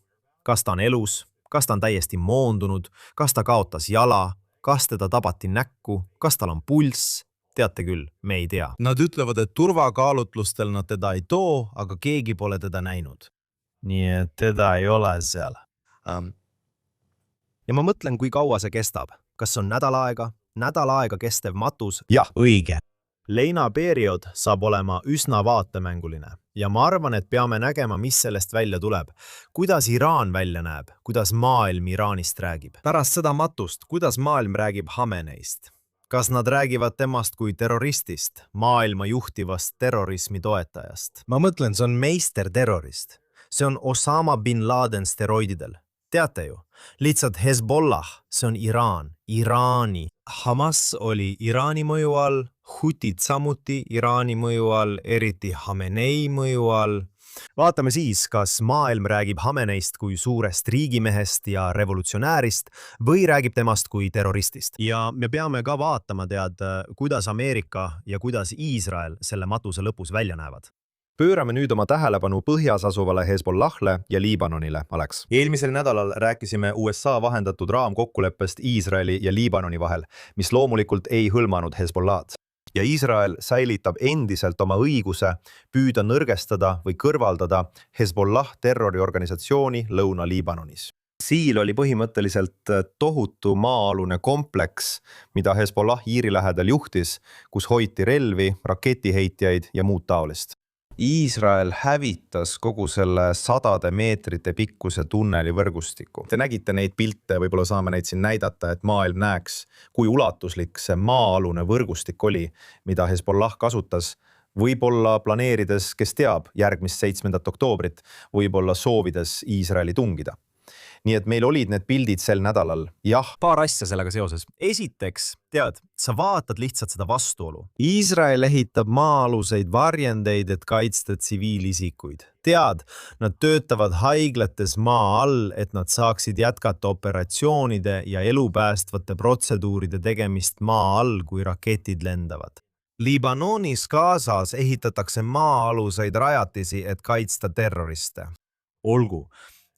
Kas ta on elus? Kas ta on täiesti moondunud? Kas ta kaotas jala? Kas teda tabati näkku? Kas tal on pulss? Teate küll, me ei tea. Nad ütlevad, et turvakaalutlustel nad teda ei too, aga keegi pole teda näinud. Nii et teda ei ole seal. Ja ma mõtlen, kui kaua see kestab. Kas on nädal aega kestev matus? Jah. Õige. Leinaperiood saab olema üsna vaatemänguline ja ma arvan, et peame nägema, mis sellest välja tuleb. Kuidas Iraan välja näeb? Kuidas maailm Iraanist räägib? Pärast seda matust, kuidas maailm räägib Khameneist? Kas nad räägivad temast kui terroristist, maailma juhtivast terrorismi toetajast? Ma mõtlen, see on meisterterrorist. See on Osama bin Laden steroididel. Teate ju, lihtsalt Hezbollah, see on Iraan, Iraani. Hamas oli Iraani mõju all, Hutid samuti Iraani mõju all, eriti Khamenei mõju all. Vaatame siis, kas maailm räägib Khameneist kui suurest riigimehest ja revolutsionäärist või räägib temast kui terroristist. Ja me peame ka vaatama, kuidas Ameerika ja kuidas Iisrael selle matuse lõpus välja näevad. Pöörame nüüd oma tähelepanu põhjas asuvale Hezbollah'le ja Liibanonile, Alex. Eelmisel nädalal rääkisime USA vahendatud raamkokkuleppest Iisraeli ja Liibanoni vahel, mis loomulikult ei hõlmanud Hezbollah'd. Ja Iisrael säilitab endiselt oma õiguse püüda nõrgestada või kõrvaldada Hezbollah terroriorganisatsiooni Lõuna-Liibanonis. Siil oli põhimõtteliselt tohutu maa-alune kompleks, mida Hezbollah Iiri lähedal juhtis, kus hoiti relvi, raketiheitjaid ja muud taolist. Iisrael hävitas kogu selle 100 meetrite pikkuse tunneli võrgustiku. Te nägite neid pilte, võib-olla saame neid siin näidata, et maailm näeks, kui ulatuslik see maa-alune võrgustik oli, mida Hezbollah kasutas, võib-olla planeerides, kes teab, järgmist 7. oktoobrit, võib-olla soovides Iisraeli tungida. Nii et meil olid need pildid sel nädalal. Jah. Paar asja sellega seoses. Esiteks, sa vaatad lihtsalt seda vastuolu. Iisrael ehitab maa-aluseid varjendeid, et kaitsta tsiviilisikuid. Nad töötavad haiglates maa all, et nad saaksid jätkata operatsioonide ja elupäästvate protseduuride tegemist maa all, kui raketid lendavad. Liibanonis Gazas ehitatakse maa-aluseid rajatisi, et kaitsta terroriste. Olgu.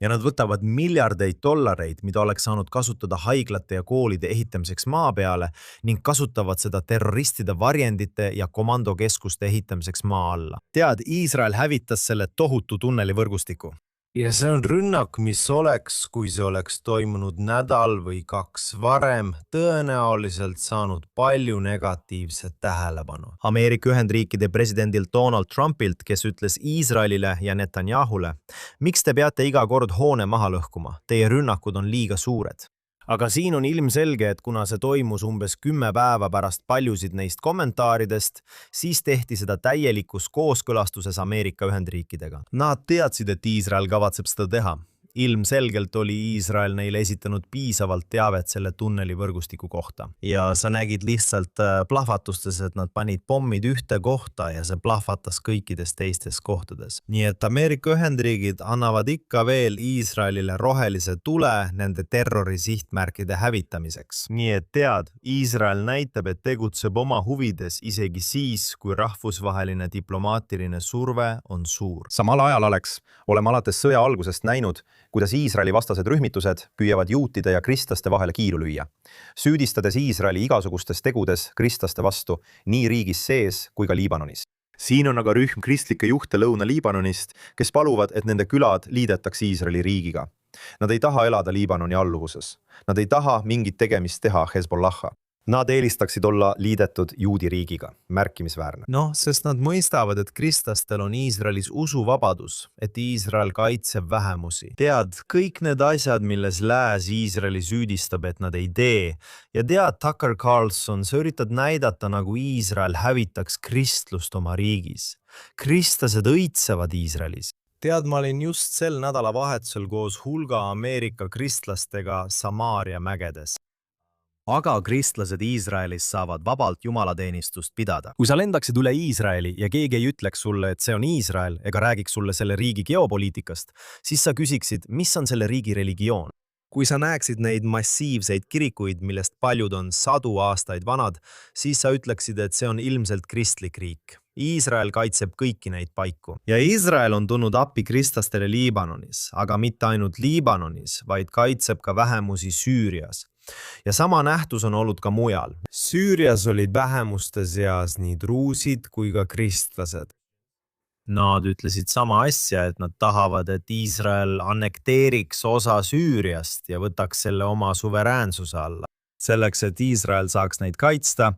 Ja nad võtavad miljardeid dollareid, mida oleks saanud kasutada haiglate ja koolide ehitamiseks maa peale ning kasutavad seda terroristide varjendite ja komandokeskuste ehitamiseks maa alla. Iisrael hävitas selle tohutu tunneli võrgustiku. ja see on rünnak, mis oleks, kui see oleks toimunud nädal või 2 varem, tõenäoliselt saanud palju negatiivset tähelepanu. Ameerika Ühendriikide presidendilt Donald Trumpilt, kes ütles Iisraelile ja Netanyahule, miks te peate iga kord hoone maha lõhkuma, teie rünnakud on liiga suured. Aga siin on ilmselge, et kuna see toimus umbes 10 päeva pärast paljusid neist kommentaaridest, siis tehti seda täielikus kooskõlastuses Ameerika Ühendriikidega. Nad teadsid, et Iisrael kavatseb seda teha. Ilmselgelt oli Iisrael neile esitanud piisavalt teavet selle tunneli võrgustiku kohta. Ja sa nägid lihtsalt plahvatustes, et nad panid pommid ühte kohta ja see plahvatas kõikides teistes kohtades. Nii et Ameerika Ühendriigid annavad ikka veel Iisraelile rohelise tule nende terrorisihtmärkide hävitamiseks. Nii et tead, Iisrael näitab, et tegutseb oma huvides isegi siis, kui rahvusvaheline diplomaatiline surve on suur. Samal ajal, Alex, oleme alates sõja algusest näinud, kuidas Iisraeli vastased rühmitused püüavad juutide ja kristlaste vahele kiilu lüüa, süüdistades Iisraeli igasugustes tegudes kristlaste vastu nii riigis sees kui ka Liibanonis. Siin on aga rühm kristlikke juhte Lõuna-Liibanonist, kes paluvad, et nende külad liidetaks Iisraeli riigiga. Nad ei taha elada Liibanoni alluvuses. Nad ei taha mingit tegemist teha Hezbollaha. Nad eelistaksid olla liidetud juudi riigiga. Märkimisväärne. Sest nad mõistavad, et kristlastel on Iisraelis usuvabadus, et Iisrael kaitseb vähemusi. Tead, kõik need asjad, milles lääs Iisraeli süüdistab, et nad ei tee. Ja tead, Tucker Carlson, sa üritad näidata, nagu Iisrael hävitaks kristlust oma riigis. Kristlased õitsevad Iisraelis. Tead, ma olin just sel nädalavahetusel koos hulga Ameerika kristlastega Samaaria mägedes. Aga kristlased Iisraelis saavad vabalt jumalateenistust pidada. Kui sa lendaksid üle Iisraeli ja keegi ei ütleks sulle, et see on Iisrael, ega räägiks sulle selle riigi geopoliitikast, siis sa küsiksid, mis on selle riigi religioon. Kui sa näeksid neid massiivseid kirikuid, millest paljud on 100 aastaid vanad, siis sa ütleksid, et see on ilmselt kristlik riik. Iisrael kaitseb kõiki neid paiku. Ja Iisrael on tulnud appi kristlastele Liibanonis, aga mitte ainult Liibanonis, vaid kaitseb ka vähemusi Süürias. Ja sama nähtus on olnud ka mujal. Süürias olid vähemuste seas nii druusid kui ka kristlased. Nad ütlesid sama asja, et nad tahavad, et Iisrael annekteeriks osa Süüriast ja võtaks selle oma suveräänsuse alla. Selleks, et Iisrael saaks neid kaitsta,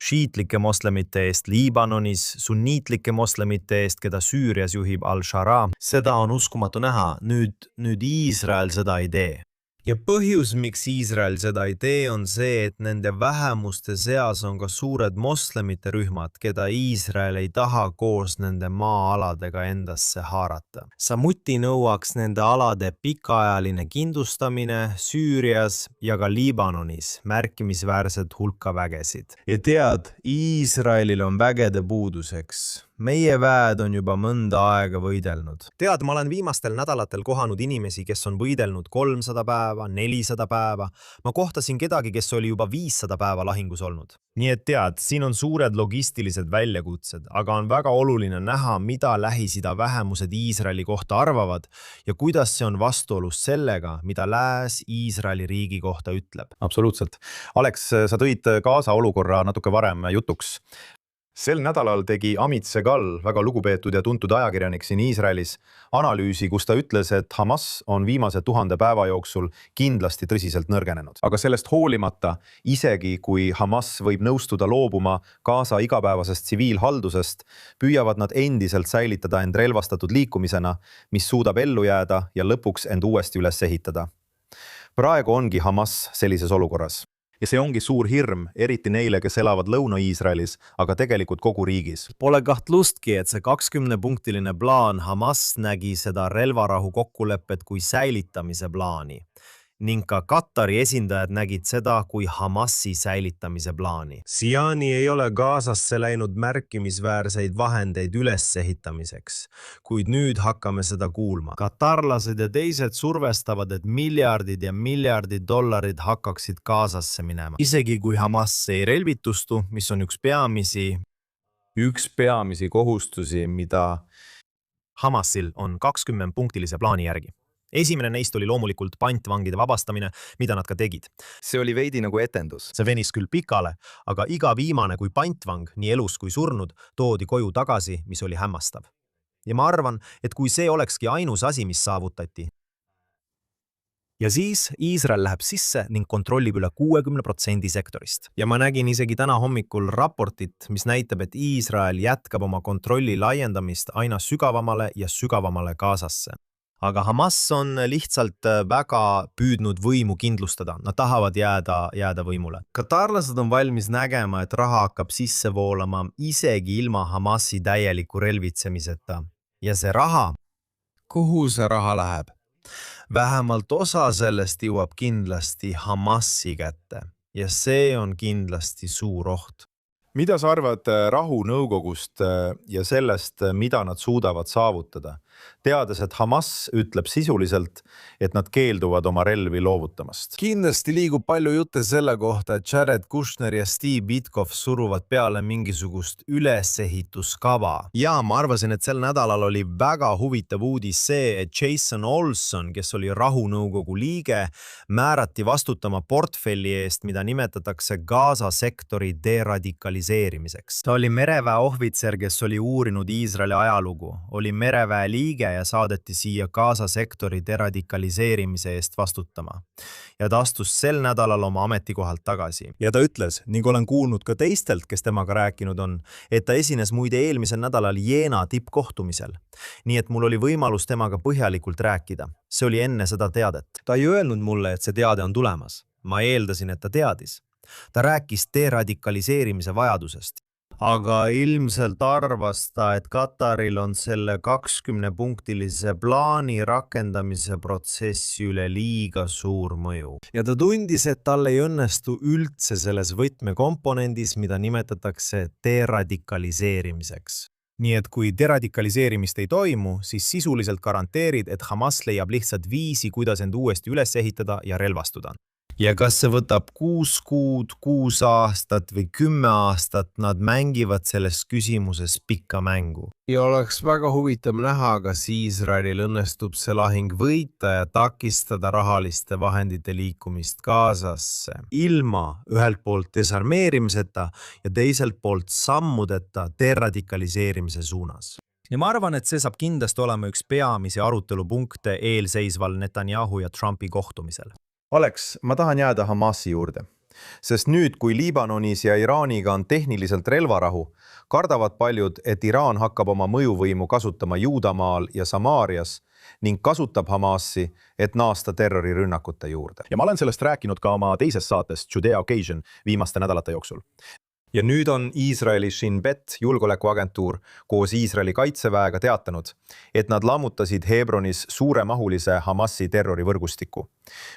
šiitlike moslemite eest Liibanonis, sunniitlike moslemite eest, keda Süürias juhib Al-Shara. Seda on uskumatu näha, nüüd Iisrael seda ei tee. Ja põhjus, miks Iisrael seda ei tee, on see, et nende vähemuste seas on ka suured moslemite rühmad, keda Iisrael ei taha koos nende maa-aladega endasse haarata. Samuti nõuaks nende alade pikaajaline kindlustamine Süürias ja ka Liibanonis märkimisväärset hulka vägesid. Ja tead, Iisraelil on vägede puuduseks. Meie väed on juba mõnda aega võidelnud. Tead, ma olen viimastel nädalatel kohanud inimesi, kes on võidelnud 300 päeva, 400 päeva. Ma kohtasin kedagi, kes oli juba 500 päeva lahingus olnud. Nii et tead, siin on suured logistilised väljakutsed, aga on väga oluline näha, mida Lähis-Ida vähemused Iisraeli kohta arvavad ja kuidas see on vastuolus sellega, mida lääs Iisraeli riigi kohta ütleb. Absoluutselt. Alex, sa tõid Gaza olukorra natuke varem jutuks. Sel nädalal tegi Amit Segal, väga lugupeetud ja tuntud ajakirjanik siin Iisraelis, analüüsi, kus ta ütles, et Hamas on viimase 1000 päeva jooksul kindlasti tõsiselt nõrgenenud. Aga sellest hoolimata, isegi kui Hamas võib nõustuda loobuma Gaza igapäevasest tsiviilhaldusest, püüavad nad endiselt säilitada end relvastatud liikumisena, mis suudab ellu jääda ja lõpuks end uuesti üles ehitada. Praegu ongi Hamas sellises olukorras. Ja see ongi suur hirm, eriti neile, kes elavad Lõuna-Iisraelis, aga tegelikult kogu riigis. Pole kahtlustki, et see 20-punktiline plaan Hamas nägi seda relvarahu kokkulepet kui säilitamise plaani. Ning ka Katari esindajad nägid seda kui Hamasi säilitamise plaani. Siiani ei ole Gazasse läinud märkimisväärseid vahendeid ülesehitamiseks, kuid nüüd hakkame seda kuulma. Katarlased ja teised survestavad, et miljardid ja miljardid dollarid hakkaksid Gazasse minema. Isegi kui Hamas ei relvitustu, mis on üks peamisi kohustusi, mida Hamasil on 20-punktilise plaani järgi. Esimene neist oli loomulikult pantvangide vabastamine, mida nad ka tegid. See oli veidi nagu etendus. See venis küll pikale, aga iga viimane kui pantvang, nii elus kui surnud, toodi koju tagasi, mis oli hämmastav. ja ma arvan, et kui see olekski ainus asi, mis saavutati. Ja siis Iisrael läheb sisse ning kontrollib üle 60% sektorist. Ja ma nägin isegi täna hommikul raportit, mis näitab, et Iisrael jätkab oma kontrolli laiendamist aina sügavamale ja sügavamale Gazasse. Aga Hamas on lihtsalt väga püüdnud võimu kindlustada. Nad tahavad jääda võimule. Katarlased on valmis nägema, et raha hakkab sisse voolama isegi ilma Hamasi täieliku relvitsemiseta. Ja see raha, kuhu see raha läheb? Vähemalt osa sellest jõuab kindlasti Hamasi kätte ja see on kindlasti suur oht. Mida sa arvad rahunõukogust ja sellest, mida nad suudavad saavutada? Teades, et Hamas ütleb sisuliselt, et nad keelduvad oma relvi loovutamast. Kindlasti liigub palju jutte selle kohta, et Jared Kushner ja Steve Witkoff suruvad peale mingisugust ülesehituskava. Ja ma arvasin, et sel nädalal oli väga huvitav uudis see, et Jason Olson, kes oli rahunõukogu liige, määrati vastutama portfelli eest, mida nimetatakse Gaza sektori deradikaliseerimiseks. Ta oli mereväe ohvitser, kes oli uurinud Iisraeli ajalugu, oli mereväe liige ja saadeti siia Gaza sektori deradikaliseerimise eest vastutama. Ja ta astus sel nädalal oma ametikohalt tagasi. Ja ta ütles, ning olen kuulnud ka teistelt, kes temaga rääkinud on, et ta esines muide eelmisel nädalal Jeena tippkohtumisel. Nii et mul oli võimalus temaga põhjalikult rääkida. See oli enne seda teadet. Ta ei öelnud mulle, et see teade on tulemas. Ma eeldasin, et ta teadis. Ta rääkis deradikaliseerimise vajadusest. Aga ilmselt arvas ta, et Kataril on selle 20-punktilise plaani rakendamise protsessi üle liiga suur mõju. Ja ta tundis, et tal ei õnnestu üldse selles võtmekomponendis, mida nimetatakse deradikaliseerimiseks. Nii et kui deradikaliseerimist ei toimu, siis sisuliselt garanteerid, et Hamas leiab lihtsalt viisi, kuidas end uuesti üles ehitada ja relvastuda. Ja kas see võtab 6 kuud, 6 aastat või 10 aastat, nad mängivad selles küsimuses pikka mängu. Ja oleks väga huvitav näha, kas Iisraelil õnnestub see lahing võita ja takistada rahaliste vahendite liikumist Gazasse. Ilma ühelt poolt desarmeerimiseta ja teiselt poolt sammudeta deradikaliseerimise suunas. Ja ma arvan, et see saab kindlasti olema üks peamisi arutelupunkte eelseisval Netanyahu ja Trumpi kohtumisel. Alex, ma tahan jääda Hamasi juurde, sest nüüd, kui Liibanonis ja Iraaniga on tehniliselt relvarahu, kardavad paljud, et Iraan hakkab oma mõjuvõimu kasutama Juudamaal ja Samaarias ning kasutab Hamasi, et naasta terrorirünnakute juurde. Ja ma olen sellest rääkinud ka oma teises saates Judea Occasion viimaste nädalate jooksul. Ja nüüd on Iisraeli Shin Bet julgeolekuagentuur koos Iisraeli kaitseväega teatanud, et nad lammutasid Hebronis suuremahulise Hamasi terrorivõrgustiku,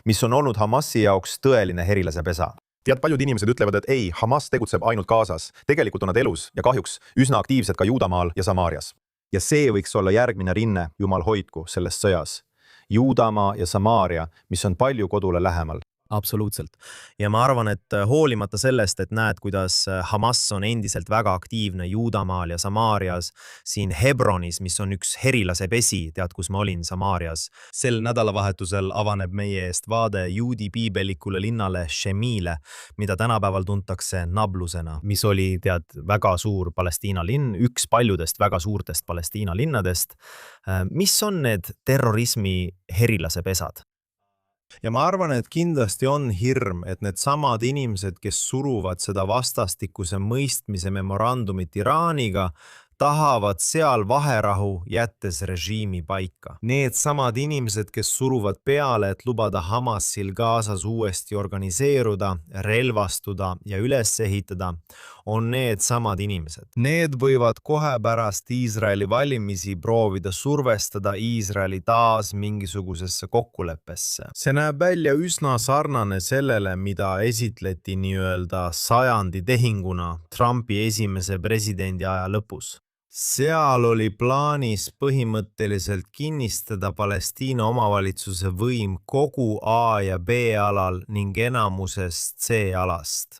mis on olnud Hamasi jaoks tõeline herilase pesa. Tead, paljud inimesed ütlevad, et ei, Hamas tegutseb ainult Gazas. Tegelikult on nad elus ja kahjuks üsna aktiivsed ka Juudamaal ja Samaarias. Ja see võiks olla järgmine rinne, jumal hoidku selles sõjas. Juudamaa ja Samaaria, mis on palju kodule lähemal. Absoluutselt. Ja ma arvan, et hoolimata sellest, et näed, kuidas Hamas on endiselt väga aktiivne Juudamaal ja Samaarias, siin Hebronis, mis on üks herilase pesi, tead, kus ma olin Samaarias. Sel nädalavahetusel avaneb meie eest vaade juudi piibelikule linnale Shemile, mida tänapäeval tuntakse Nablusena, mis oli, tead, väga suur Palestiina linn, üks paljudest väga suurtest Palestiina linnadest. Mis on need terrorismi herilase pesad? Ja ma arvan, et kindlasti on hirm, et need samad inimesed, kes suruvad seda vastastikuse mõistmise memorandumit Iraaniga, tahavad seal vaherahu jättes režiimi paika. Need samad inimesed, kes suruvad peale, et lubada Hamasil Gazas uuesti organiseeruda, relvastuda ja üles ehitada, on need samad inimesed. Need võivad kohe pärast Iisraeli valimisi proovida survestada Iisraeli taas mingisugusesse kokkuleppesse. See näeb välja üsna sarnane sellele, mida esitleti nii-öelda sajandi tehinguna Trumpi esimese presidendi aja lõpus. Seal oli plaanis põhimõtteliselt kinnistada Palestiina omavalitsuse võim kogu A ja B alal ning enamusest C alast.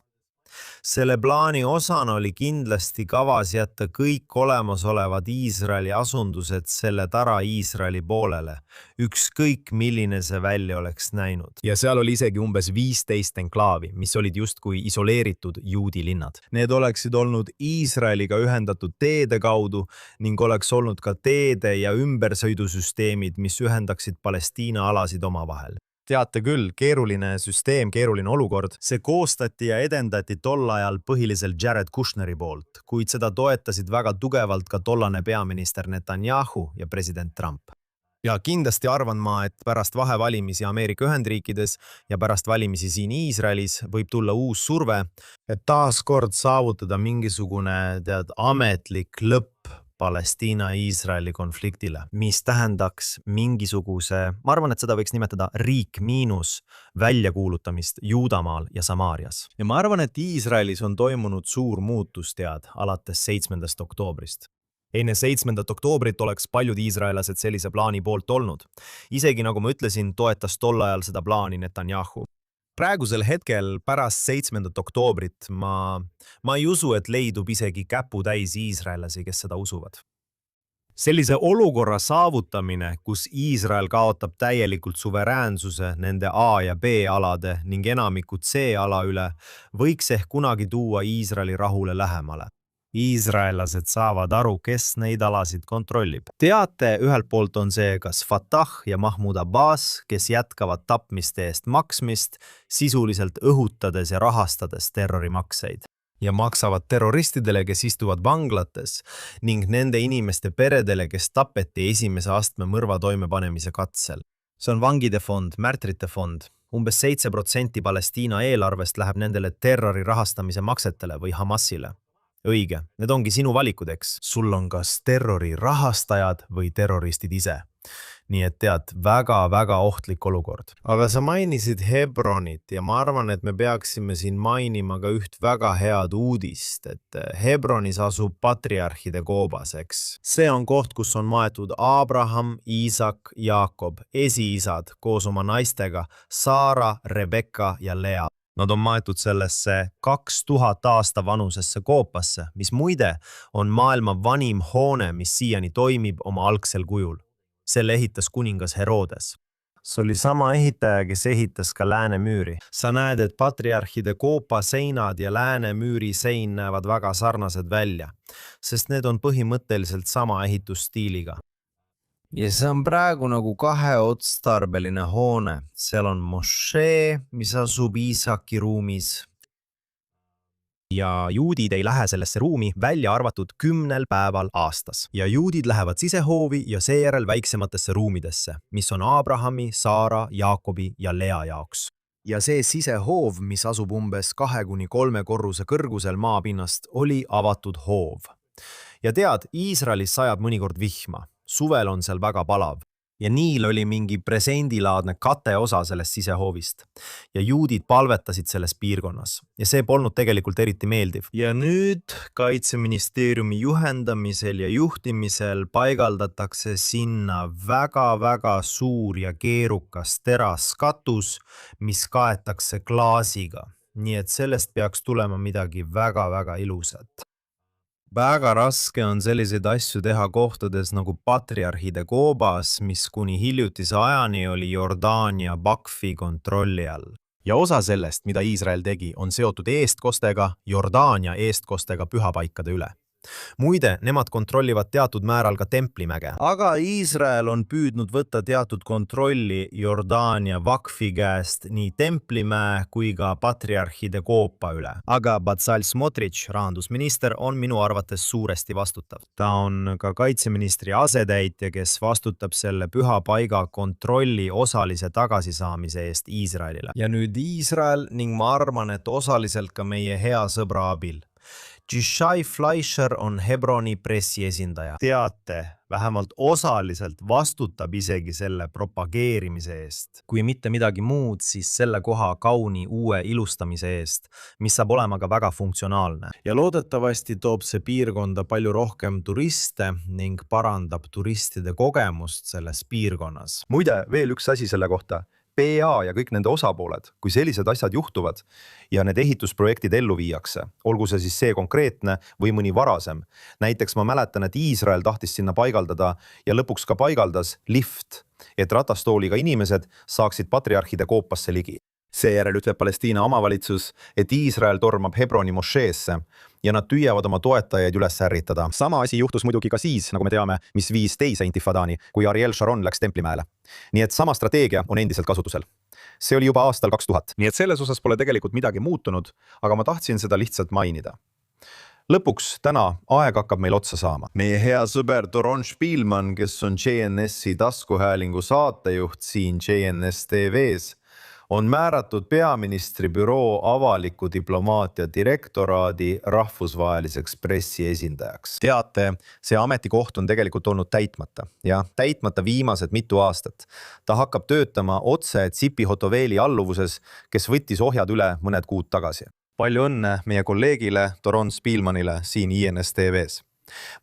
selle plaani osana oli kindlasti kavas jätta kõik olemasolevad Iisraeli asundused selle tara Iisraeli poolele, ükskõik milline see välja oleks näinud. ja seal oli isegi umbes 15 enklaavi, mis olid justkui isoleeritud juudi linnad. Need oleksid olnud Iisraeliga ühendatud teede kaudu ning oleks olnud ka teede ja ümbersõidusüsteemid, mis ühendaksid Palestiina alasid omavahel. Teate küll, keeruline süsteem, keeruline olukord. See koostati ja edendati tol ajal põhiliselt Jared Kushneri poolt, kuid seda toetasid väga tugevalt ka tollane peaminister Netanyahu ja president Trump. Ja kindlasti arvan ma, et pärast vahevalimisi Ameerika Ühendriikides ja pärast valimisi siin Iisraelis võib tulla uus surve, et taaskord saavutada mingisugune ametlik lõpp Palestiina-Iisraeli konfliktile, mis tähendaks mingisuguse, ma arvan, et seda võiks nimetada riik miinus väljakuulutamist Juudamaal ja Samaarias. Ja ma arvan, et Iisraelis on toimunud suur muutus alates 7. oktoobrist. Enne 7. oktoobrit oleks paljud iisraelased sellise plaani poolt olnud. Isegi nagu ma ütlesin, toetas tol ajal seda plaani Netanyahu. Praegusel hetkel pärast 7. oktoobrit ma ei usu, et leidub isegi käputäis iisraellasi, kes seda usuvad. Sellise olukorra saavutamine, kus Iisrael kaotab täielikult suveräänsuse nende A ja B alade ning enamiku C ala üle, võiks ehk kunagi tuua Iisraeli rahule lähemale. Iisraellased saavad aru, kes neid alasid kontrollib. Teate, ühelt poolt on see kas Fatah ja Mahmoud Abbas, kes jätkavad tapmiste eest maksmist, sisuliselt õhutades ja rahastades terrorimakseid. Ja maksavad terroristidele, kes istuvad vanglates ning nende inimeste peredele, kes tapeti esimese astme mõrva toimepanemise katsel. See on vangide fond, märtrite fond. Umbes 7% Palestiina eelarvest läheb nendele terrori rahastamise maksetele või Hamasile. Õige, need ongi sinu valikud, eks. Sul on kas terrori rahastajad või terroristid ise. Nii et tead, väga ohtlik olukord. Aga sa mainisid Hebronit ja ma arvan, et me peaksime siin mainima ka üht väga head uudist, et Hebronis asub patriarhide koobas, eks. See on koht, kus on maetud Abraham, Iisak, Jaakob, esiisad koos oma naistega Saara, Rebecca ja Lea. Nad on maetud sellesse 2000 aasta vanusesse koopasse, mis muide on maailma vanim hoone, mis siiani toimib oma algsel kujul. Selle ehitas kuningas Herodes. See oli sama ehitaja, kes ehitas ka Läänemüüri. Sa näed, et patriarhide koopa seinad ja Läänemüüri sein näevad väga sarnased välja, sest need on põhimõtteliselt sama ehitusstiiliga. Ja see on praegu nagu kaheotstarbeline hoone. Seal on mošee, mis asub Iisaki ruumis. Ja juudid ei lähe sellesse ruumi välja arvatud 10 päeval aastas. Ja juudid lähevad sisehoovi ja seejärel väiksematesse ruumidesse, mis on Abrahami, Saara, Jaakobi ja Lea jaoks. Ja see sisehoov, mis asub umbes 2-3 korruse kõrgusel maapinnast, oli avatud hoov. Ja tead, Iisraelis sajab mõnikord vihma. Suvel on seal väga palav. Ja Niil oli mingi presendilaadne kateosa sellest sisehoovist. Ja juudid palvetasid selles piirkonnas. Ja see polnud tegelikult eriti meeldiv. Ja nüüd Kaitseministeeriumi juhendamisel ja juhtimisel paigaldatakse sinna väga suur ja keerukas teraskatus, mis kaetakse klaasiga. Nii et sellest peaks tulema midagi väga ilusat. Väga raske on selliseid asju teha kohtades nagu patriarhide koobas, mis kuni hiljutise ajani oli Jordaania Bakfi kontrolli all. Ja osa sellest, mida Iisrael tegi, on seotud eestkostega, Jordaania eestkostega pühapaikade üle. Muide, nemad kontrollivad teatud määral ka Templimäge. Aga Iisrael on püüdnud võtta teatud kontrolli Jordaania Vakfi käest nii Templimäe kui ka patriarhide koopa üle. Aga Bezalel Smotrich, rahandusminister, on minu arvates suuresti vastutav. Ta on ka kaitseministri asetäitja, kes vastutab selle pühapaiga kontrolli osalise tagasisaamise eest Iisraelile. Ja nüüd Iisrael ning ma arvan, et osaliselt ka meie hea sõbra abil. Jishai Fleischer on Hebroni pressiesindaja. Teate, vähemalt osaliselt vastutab isegi selle propageerimise eest. Kui mitte midagi muud, siis selle koha kauni uue ilustamise eest, mis saab olema ka väga funktsionaalne. Ja loodetavasti toob see piirkonda palju rohkem turiste ning parandab turistide kogemust selles piirkonnas. Muide, veel üks asi selle kohta. PA ja kõik nende osapooled, kui sellised asjad juhtuvad ja need ehitusprojektid ellu viiakse, olgu see siis see konkreetne või mõni varasem. Näiteks ma mäletan, et Iisrael tahtis sinna paigaldada ja lõpuks ka paigaldas lift, et ratastooliga inimesed saaksid patriarhide koopasse ligi. Seejärel ütleb Palestiina omavalitsus, et Iisrael tormab Hebroni mošeesse ja nad püüavad oma toetajaid üles ärritada. Sama asi juhtus muidugi ka siis, nagu me teame, mis viis teise intifadani, kui Ariel Sharon läks Templimäele. Nii et sama strateegia on endiselt kasutusel. See oli juba aastal 2000. Nii et selles osas pole tegelikult midagi muutunud, aga ma tahtsin seda lihtsalt mainida. Lõpuks täna aeg hakkab meil otsa saama. Meie hea sõber Doron Spielmann, kes on JNS-i taskuhäälingu saatejuht siin JNS TV-s, on määratud peaministri büroo avaliku diplomaatia direktoraadi rahvusvaheliseks pressiesindajaks. Teate, see ametikoht on tegelikult olnud täitmata ja täitmata viimased mitu aastat. Ta hakkab töötama otse Tzipi Hotoveli alluvuses, kes võttis ohjad üle mõned kuud tagasi. Palju õnne meie kolleegile Doron Spielmannile siin INS TV-s.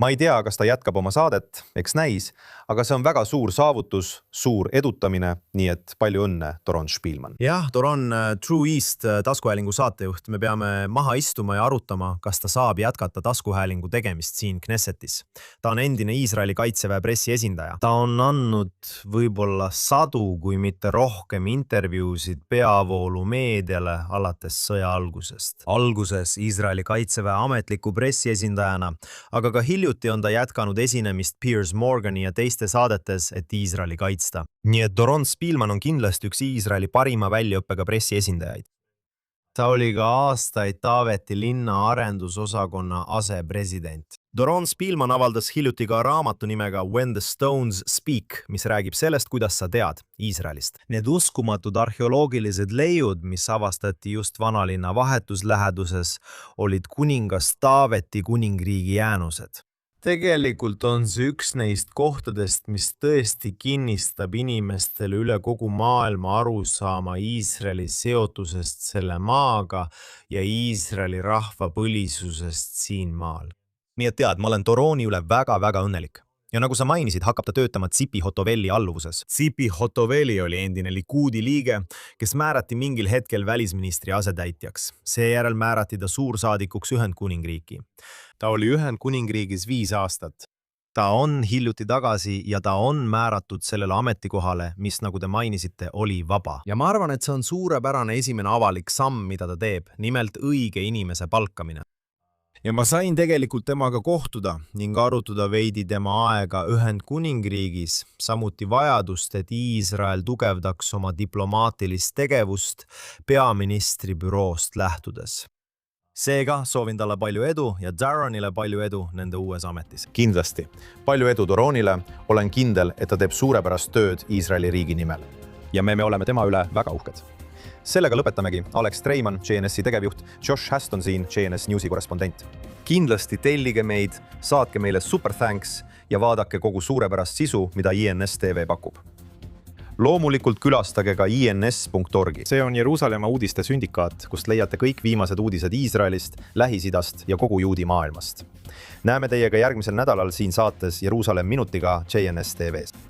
Ma ei tea, kas ta jätkab oma saadet, eks näis, aga see on väga suur saavutus, suur edutamine, nii et palju õnne, Doron Spielmann. Jah, Doron, True East taskuhäälingu saatejuht, me peame maha istuma ja arutama, kas ta saab jätkata taskuhäälingu tegemist siin Knessetis. Ta on endine Iisraeli kaitseväe pressiesindaja. Ta on andnud võib-olla 100, kui mitte rohkem intervjuusid peavoolu meediale alates sõja algusest. Alguses Iisraeli kaitseväe ametliku pressiesindajana, aga ka hiljuti on ta jätkanud esinemist Piers Morgani ja teiste saadetes, et Iisraeli kaitsta. Nii et Doron Spielmann on kindlasti üks Iisraeli parima väljaõppega pressiesindajaid. Ta oli ka aastaid Taaveti linna arendusosakonna asepresident. Doron Spielmann avaldas hiljuti ka raamatu nimega When the Stones Speak, mis räägib sellest, kuidas sa tead Iisraelist. Need uskumatud arheoloogilised leiud, mis avastati just vanalinna vahetusläheduses, olid kuningas Taaveti kuningriigi jäänused. Tegelikult on see üks neist kohtadest, mis tõesti kinnistab inimestele üle kogu maailma aru saama Iisraeli seotusest selle maaga ja Iisraeli rahva põlisusest siin maal. Nii et tead, ma olen Doroni üle väga-väga õnnelik. Ja nagu sa mainisid, hakkab ta töötama Tzipi Hotoveli alluvuses. Tzipi Hotoveli oli endine Likudi liige, kes määrati mingil hetkel välisministri asetäitjaks. Seejärel määrati ta suursaadikuks Ühendkuningriiki. Ta oli Ühendkuningriigis 5 aastat. Ta on hiljuti tagasi ja ta on määratud sellele ametikohale, mis, nagu te mainisite, oli vaba. Ja ma arvan, et see on suurepärane esimene avalik samm, mida ta teeb, nimelt õige inimese palkamine. Ja ma sain tegelikult temaga kohtuda ning arutada veidi tema aega Ühendkuningriigis, samuti vajadust, et Iisrael tugevdaks oma diplomaatilist tegevust peaministri büroost lähtudes. Seega soovin talle palju edu ja Doronile palju edu nende uues ametis. Kindlasti. Palju edu Doronile. Olen kindel, et ta teeb suurepärast tööd Iisraeli riigi nimel. Ja me oleme tema üle väga uhked. Sellega lõpetamegi Alex Treimann, JNS-i tegevjuht, Josh Haston siin, JNS Newsi korrespondent. Kindlasti tellige meid, saatke meile super thanks ja vaadake kogu suurepärast sisu, mida INS TV pakub. Loomulikult külastage ka ins.org. See on Jeruusalemma uudiste sündikaat, kust leiate kõik viimased uudised Iisraelist, Lähis-Idast ja kogu juudi maailmast. Näeme teiega järgmisel nädalal siin saates Jeruusalemm minutiga JNS TV-s.